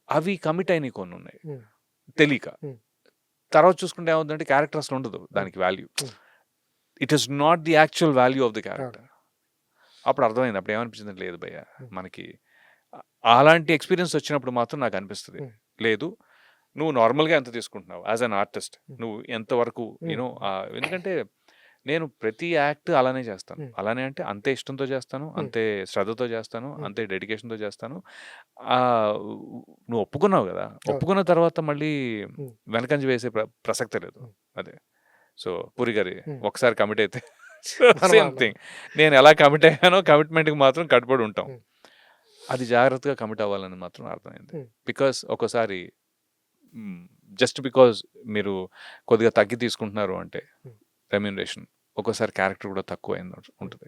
అవి కమిట్ అయినవి కొన్ని ఉన్నాయి తెలియక. తర్వాత చూసుకుంటే ఏమవుతుందంటే క్యారెక్టర్ అసలు ఉండదు దానికి value. It is not the actual value of the character. అప్పుడు అర్థమైంది, అప్పుడు ఏమనిపించింది, లేదు భయ్య మనకి అలాంటి ఎక్స్పీరియన్స్ వచ్చినప్పుడు మాత్రం నాకు అనిపిస్తుంది, లేదు నువ్వు నార్మల్గా ఎంత తీసుకుంటున్నావు యాజ్ అన్ ఆర్టిస్ట్, నువ్వు ఎంతవరకు యూనో. ఎందుకంటే నేను ప్రతి యాక్ట్ అలానే చేస్తాను. అలానే అంటే అంతే ఇష్టంతో చేస్తాను, అంతే శ్రద్ధతో చేస్తాను, అంతే డెడికేషన్తో చేస్తాను. నువ్వు ఒప్పుకున్నావు కదా, ఒప్పుకున్న తర్వాత మళ్ళీ వెనకంజ వేసే ప్రసక్తే లేదు. అదే సో పూరి గారి ఒకసారి కమిట్ అయితే సేమ్ థింగ్, నేను ఎలా కమిట్ అయ్యానో కమిట్మెంట్కి మాత్రం కట్టుబడి ఉంటాం. అది జాగ్రత్తగా కమిట్ అవ్వాలని మాత్రం అర్థమైంది. బికాస్ ఒక్కోసారి జస్ట్ బికాజ్ మీరు కొద్దిగా తగ్గి తీసుకుంటున్నారు అంటే రెమ్యూనరేషన్, ఒక్కోసారి క్యారెక్టర్ కూడా తక్కువ అయింది ఉంటుంది.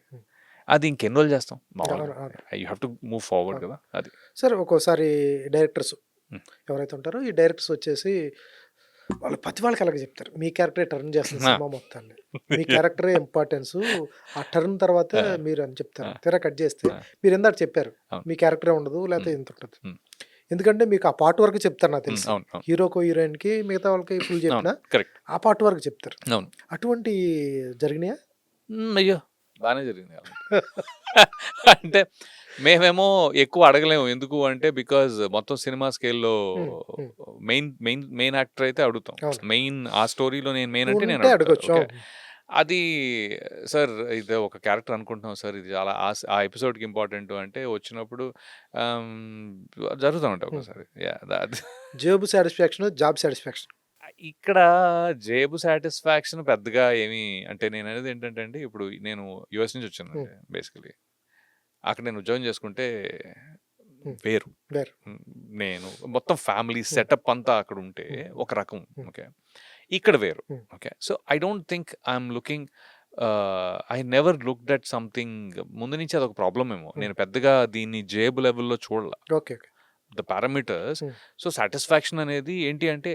అది ఇంకెన్ని రోజులు చేస్తాం, you have to move forward కదా. అది సార్ ఒక్కోసారి డైరెక్టర్స్ ఎవరైతే ఉంటారో ఈ డైరెక్టర్స్ వచ్చేసి వాళ్ళు ప్రతి వాళ్ళకి అలాగే చెప్తారు. మీ క్యారెక్టరే టర్న్ చేస్తుంది ఆ! సినిమా మొత్తాన్ని. మీ క్యారెక్టరే ఇంపార్టెన్సు. ఆ టర్న్ తర్వాత ఆ! మీరు అని చెప్తారు. ఆ! తీరా కట్ చేస్తే ఆ! మీరిందాక చెప్పారు. అవును. మీ క్యారెక్టరే ఉండదు లేకపోతే హ్మ్. ఇంతుంటది. హ్మ్. ఎందుకంటే మీకు ఆ పార్ట్ వరకు చెప్తారు నాకు తెలిసి. అవును. అవును. హీరోకో, హీరోయిన్‌కి మిగతా వాళ్ళకి ఫుల్ అవును. చెప్పినా కరెక్ట్. ఆ పార్ట్ వరకు చెప్తారు. అవును. అటువంటి జరిగినాయా? అయ్యో! బానే జరిగింది అలాంటివి. అంటే మేమేమో ఎక్కువ అడగలేము. ఎందుకు అంటే బికాజ్ మొత్తం సినిమా స్కేల్‌లో హ్మ్. హ్మ్. మెయిన్ యాక్టర్ అయితే అడుగుతాం. అవును. మెయిన్ ఆ స్టోరీలో నేను మెయిన్ అంటే నేను ఉంటే అడుగుతా. అడగొచ్చు. ఓకే. అవును. అది సార్ ఇది ఒక క్యారెక్టర్ అనుకుంటున్నాం సార్. ఇది చాలా ఆ ఎపిసోడ్‌కి ఇంపార్టెంట్ అంటే వచ్చినప్పుడు ఆహ్, జరుగుతా ఉంటాయి హ్మ్. ఒక్కోసారి. యాహ్! అది జేబు సాటిస్ఫాక్షన్, జాబ్ సాటిస్ఫాక్షన్. ఇక్కడ జేబు సాటిస్ఫాక్షన్ పెద్దగా ఏమి అంటే నేననేది ఏంటంటే అండి, ఇప్పుడు నేను యూఎస్ నుంచి హ్మ్. వచ్చానండి బేసికల్లీ. అక్కడ నేను ఉద్యోగం చేసుకుంటే హ్మ్. వేరు. వేరు. హ్మ్. నేను మొత్తం ఫ్యామిలీ హ్మ్. సెటప్ అంతా అక్కడుంటే హ్మ్. ఒక రకం. హ్మ్. ఓకే. ఇక్కడ వేరు. హ్మ్. Okay. So, I don't think I'm looking I never looked at something ముందు నుంచి అదొక ప్రాబ్లమ్ ఏమో. హ్మ్. నేను పెద్దగా దీన్ని జేబు లెవెల్‌లో చూడల. ఓకే. ఓకే. The parameters. హ్మ్. సో, సాటిస్ఫాక్షన్ అనేది ఏంటి అంటే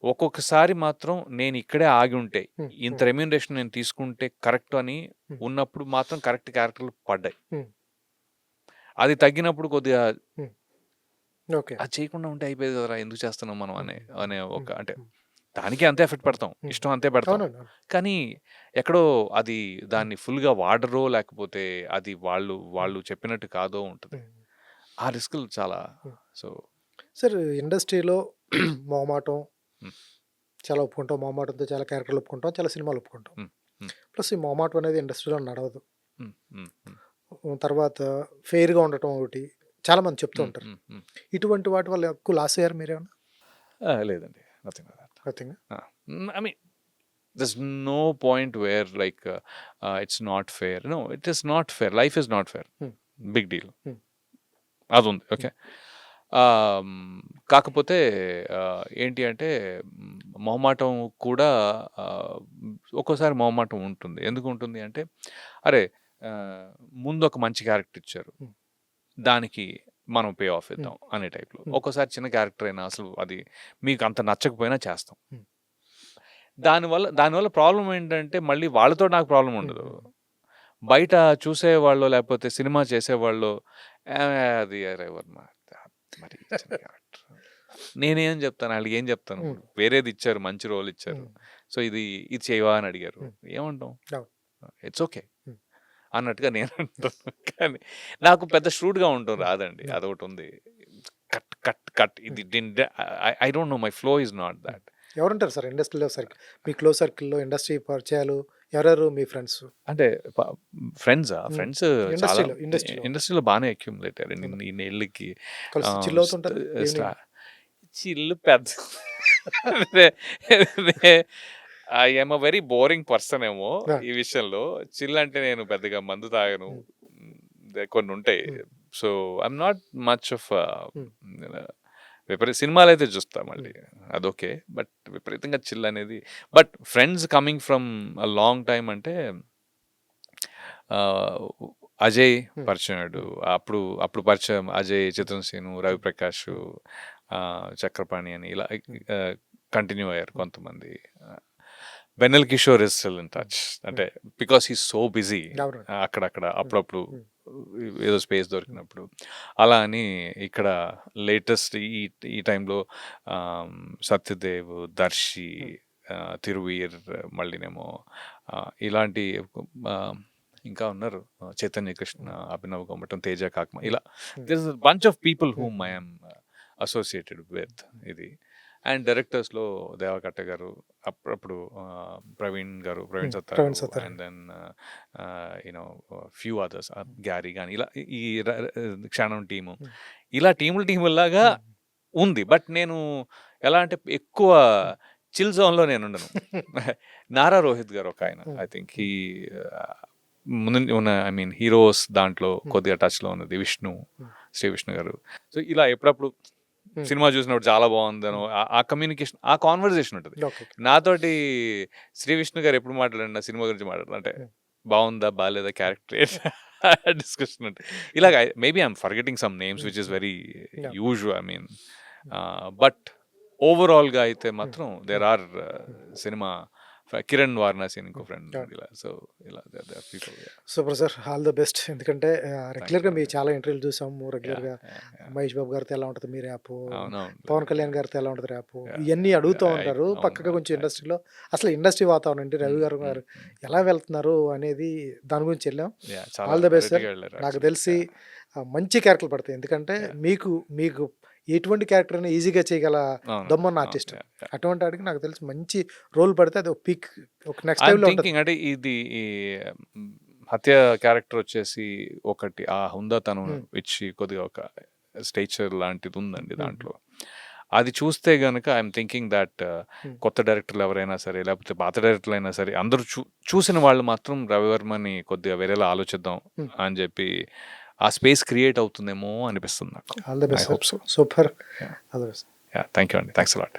ఒక్కొక్కసారి మాత్రం నేనిక్కడే ఆగుంటే, హ్మ్. ఇంత హ్మ్. రెమ్యూనరేషన్ నేను తీసుకుంటే కరెక్ట్ అని హ్మ్. ఉన్నప్పుడు మాత్రం కరెక్ట్ క్యారెక్టర్‌లు పడ్డాయి. హ్మ్. అది తగ్గినప్పుడు కొద్దిగా హ్మ్. ఓకే. అది చేయకుండా ఉంటే అయిపోయేది కదరా! ఎందుకు చేస్తున్నాం మనం హ్మ్. అనే హ్మ్. అనే ఒక హ్మ్. అంటే హ్మ్. దానికి అంతే ఎఫర్ట్ పెడతాం. హ్మ్. ఇష్టం అంతే పెడతాం. అవునండి. అవును. కానీ ఎక్కడో అది హ్మ్. దాన్ని ఫుల్‌గా వాడరో లేకపోతే అది వాళ్ళు హ్మ్. వాళ్ళు చెప్పినట్టు కాదో ఉంటది. హ్మ్. ఆ రిస్కులు చాలా హ్మ్. సో సార్ ఇండస్ట్రీలో మొహమాటం హ్మ్. చాలా ఒప్పుకుంటాం. మొహమాటంతో చాలా క్యారెక్టర్‌లు ఒప్పుకుంటాం. చాలా సినిమాలు ఒప్పుకుంటాం. హ్మ్. హ్మ్. ప్లస్ ఈ మొహమాటం అనేది ఇండస్ట్రీలో నడవదు. హ్మ్. హ్మ్. హ్మ్. తర్వాత ఫెయిర్‌గా ఉండటం ఒకటి చాలామంది చెప్తూ హ్మ్. ఉంటారు. హ్మ్. హ్మ్. ఇటువంటి వాటి వల్ల ఎక్కువ లాస్ అయ్యారా మీరేమన్నా? లేదండి. Nothing like that. నథింగా? ఆ! I mean there's no point where like it's not fair. No, it is not fair. Life is not fair. హ్మ్. Big deal. హ్మ్. అదుంది. ఓకే. హ్మ్. ఆహ్, కాకపోతే ఏంటి అంటే మొహమాటం కూడా ఆహ్, ఒక్కోసారి మొహమాటం ఉంటుంది. ఎందుకుంటుంది అంటే, అరే! ఆహ్, ముందొక మంచి క్యారెక్టర్ ఇచ్చారు. హ్మ్. దానికి మనం పే ఆఫ్ హ్మ్. ఇద్దాం అనే టైప్‌లో. హ్మ్. ఒక్కోసారి చిన్న క్యారెక్టర్ అయినా అసలు అది మీకు అంత నచ్చకపోయినా చేస్తాం. హ్మ్. దానివల్ల ప్రాబ్లమ్ ఏంటంటే మళ్ళీ వాళ్ళతో నాకు ప్రాబ్లమ్ హ్మ్. ఉండదు. హ్మ్. బయట చూసేవాళ్ళో లేకపోతే సినిమా చేసేవాళ్ళో అది అరే వర్మ మరి చిన్న క్యారెక్టర్. నేనేం చెప్తాను? ఆళ్ళకేం చెప్తాను హ్మ్. ఇప్పుడు? వేరేది ఇచ్చారు. మంచి రోల్ ఇచ్చారు. హ్మ్. సో, ఇది చేయవా అని అడిగారు. హ్మ్. ఏమంటాం? అవును. It's okay. హ్మ్. అన్నట్టుగా నేను అంటాను. కానీ నాకు పెద్ద ష్రూడ్‌గా ఉండటం హ్మ్. రాదండి. హ్మ్. అదొకటుంది. కట్, కట్, కట్ హ్మ్. ఇది I don't no my flow is not హ్మ్. థట్. ఎవరుంటారు సార్ ఇండస్ట్రీలో సర్కిల్ మీ క్లోజ్ సర్కిల్‌లో ఇండస్ట్రీ పరిచయాలు ఎవరెవరు మీ ఫ్రెండ్స్? అంటే ప ఫ్రెండ్సా? హ్మ్. ఫ్రెండ్స్ చాలా ఇండస్ట్రీలో ఇండస్ట్రీలో బానే అక్యుములేట్ అయ్యారండి. అవునా? ఇన్నేళ్ళకి కలిసి ఆహ్, చిల్ స్ట్ అవుతుంటారా స్టా ఈవినింగ్? చిల్లు పెద్ద నే నే I am a very boring person ఏమో ఆ! ఈ విషయంలో. చిల్ అంటే నేను పెద్దగా మందు తాగను. హ్మ్. కొన్నుంటాయి. హ్మ్. So, I'm not much of హ్మ్. సినిమాలైతే చూస్తా హ్మ్. మళ్ళీ. అదోకే. బట్ విపరీతంగా చిల్ అనేది but friends coming from a long time అంటే ఆహ్, అజయ్ హ్మ్. పరిచయమయ్యాడు. హ్మ్. అప్పుడు పరిచయం అజయ్, హ్మ్. చిత్రసేను, హ్మ్. రవిప్రకాష్, హ్మ్. చక్రపాణి అని ఇలా హ్మ్. కంటిన్యూ అయ్యారు హ్మ్. కొంతమంది. వెన్నెల కిషోర్ ఇస్ స్టిల్ ఇన్ హ్మ్. టచ్. అంటే హ్మ్. Because he is so busy అవునండి. అక్కడక్కడ హ్మ్. అప్పుడప్పుడు హ్మ్. ఏదో స్పేస్ హ్మ్. దొరికినప్పుడు. అలా అని ఇక్కడ లేటెస్ట్ ఈ ఈ టైంలో సత్యదేవ్, దర్శి, హ్మ్. తిరువీర్ మళ్ళీనేమో ఇలాంటి ఆహ్, ఇంకా ఉన్నారు. చైతన్య కృష్ణ, హ్మ్. అభినవ్ గొమ్మటం, తేజ కాకమ హ్మ్. ఇలా hmm. There is a bunch of people hmm. Whom I hmm. Am associated with ఇది. అండ్ డైరెక్టర్స్‌లో దేవకట్ట గారు, అప్పుడప్పుడు ప్రవీణ్ హ్మ్. సత్తారు ప్రవీణ్ సత్తారు అండ్ గారు. దెన్ ఫ్యూ అదర్స్ గ్యారీ గాని ఇలా ఈ క్షణం టీము. హ్మ్. ఇలా టీముల్లాగా హ్మ్. ఉంది. బట్ నేను ఎలా అంటే ఎక్కువ హ్మ్. చిల్ జోన్‌లో నేనుండను. నారా రోహిత్ గారు ఒకాయన హ్మ్. ఐ థింక్ హ్మ్. ఆహ్, ముందు ఉన్న ఐ మీన్ హీరోస్ దాంట్లో హ్మ్. కొద్దిగా టచ్‌లో ఉన్నది హ్మ్. శ్రీ విష్ణు గారు. సో, ఇలా ఎప్పుడప్పుడు హ్మ్. సినిమా చూసినప్పుడు చాలా బావుందనో హ్మ్. ఆ కమ్యూనికేషన్ ఆ కాన్వర్జేషన్ ఉంటది. ఓకే. ఓకే. నాతోటి శ్రీ విష్ణు గారు ఎప్పుడు మాట్లాడినా సినిమా గురించి మాట్లాడరు. అంటే హ్మ్. బావుందా? బాలేదా? హ్మ్. క్యారెక్టర్ ఏంటి? డిస్కషన్ ఉంటది. హ్మ్. ఇలాగ maybe I am forgetting some names hmm. Which is hmm. Very yeah! Usual I mean hmm. But ఓవరాల్గా అయితే మాత్రం there are cinema Kiran Varanasi అని ఇంకో ఫ్రెండ్ ఇలా సో ఇలా people. Super sir, all the best. ఎందుకంటే రెగ్యులర్గా you. మీ చాలా ఇంటర్వ్యూలు చూసాము. రెగ్యులర్గా మహేష్ బాబు గారితో ఎలా ఉంటుంది మీ ర్యాపు, అవునవును. పవన్ కళ్యాణ్ గారితో ఎలా ఉంటుంది ర్యాపు, Yeah. ఇవన్నీ అడుగుతూ Yeah, ఉంటారు. అవును. పక్కగా కొంచెం ఇండస్ట్రీలో అసలు ఇండస్ట్రీ వాతావరణం ఏంటి, రవి గారు గారు ఎలా వెళ్తున్నారు అనేది దాని గురించి వెళ్ళాం. Yeah, చాలా ఆల్ ద బెస్ట్ సార్. వెరైటీగా వెళ్ళారు నాకు actually. తెలిసి మంచి క్యారెక్టర్లు పడతాయి. ఎందుకంటే మీకు మీకు ఎటువంటి క్యారెక్టర్ అయినా ఈజీగా చేయగల అవును, దమ్మున్న అవును, ఆర్టిస్ట్. yeah, yeah. అటువంటి వాడికి నాకు తెలిసి మంచి రోల్ పడితే అది ఒక పీక్, ఒక నెక్స్ట్ I'm లెవెల్లో ఉంటుంది. thinking అంటే ఇది ఈ హత్య క్యారెక్టర్ వచ్చేసి ఒకటి ఆ హుందాతనం ఇచ్చి కొద్దిగా ఒక స్టేచర్ లాంటిది ఉందండి దాంట్లో. అది చూస్తే గనుక ఐఎమ్ థింకింగ్ దట్ కొత్త డైరెక్టర్లు ఎవరైనా సరే లేకపోతే పాత డైరెక్టర్లు అయినా సరే అందరూ చూసిన వాళ్ళు మాత్రం రవివర్మని కొద్దిగా వేరేలా ఆలోచిద్దాం అని చెప్పి ఆ స్పేస్ క్రియేట్ అవుతుందేమో అనిపిస్తుంది నాకు. All the I best hope sir. so. Super. Yeah. All the best. Thank you అండి, థ్యాంక్స్ అలాట్.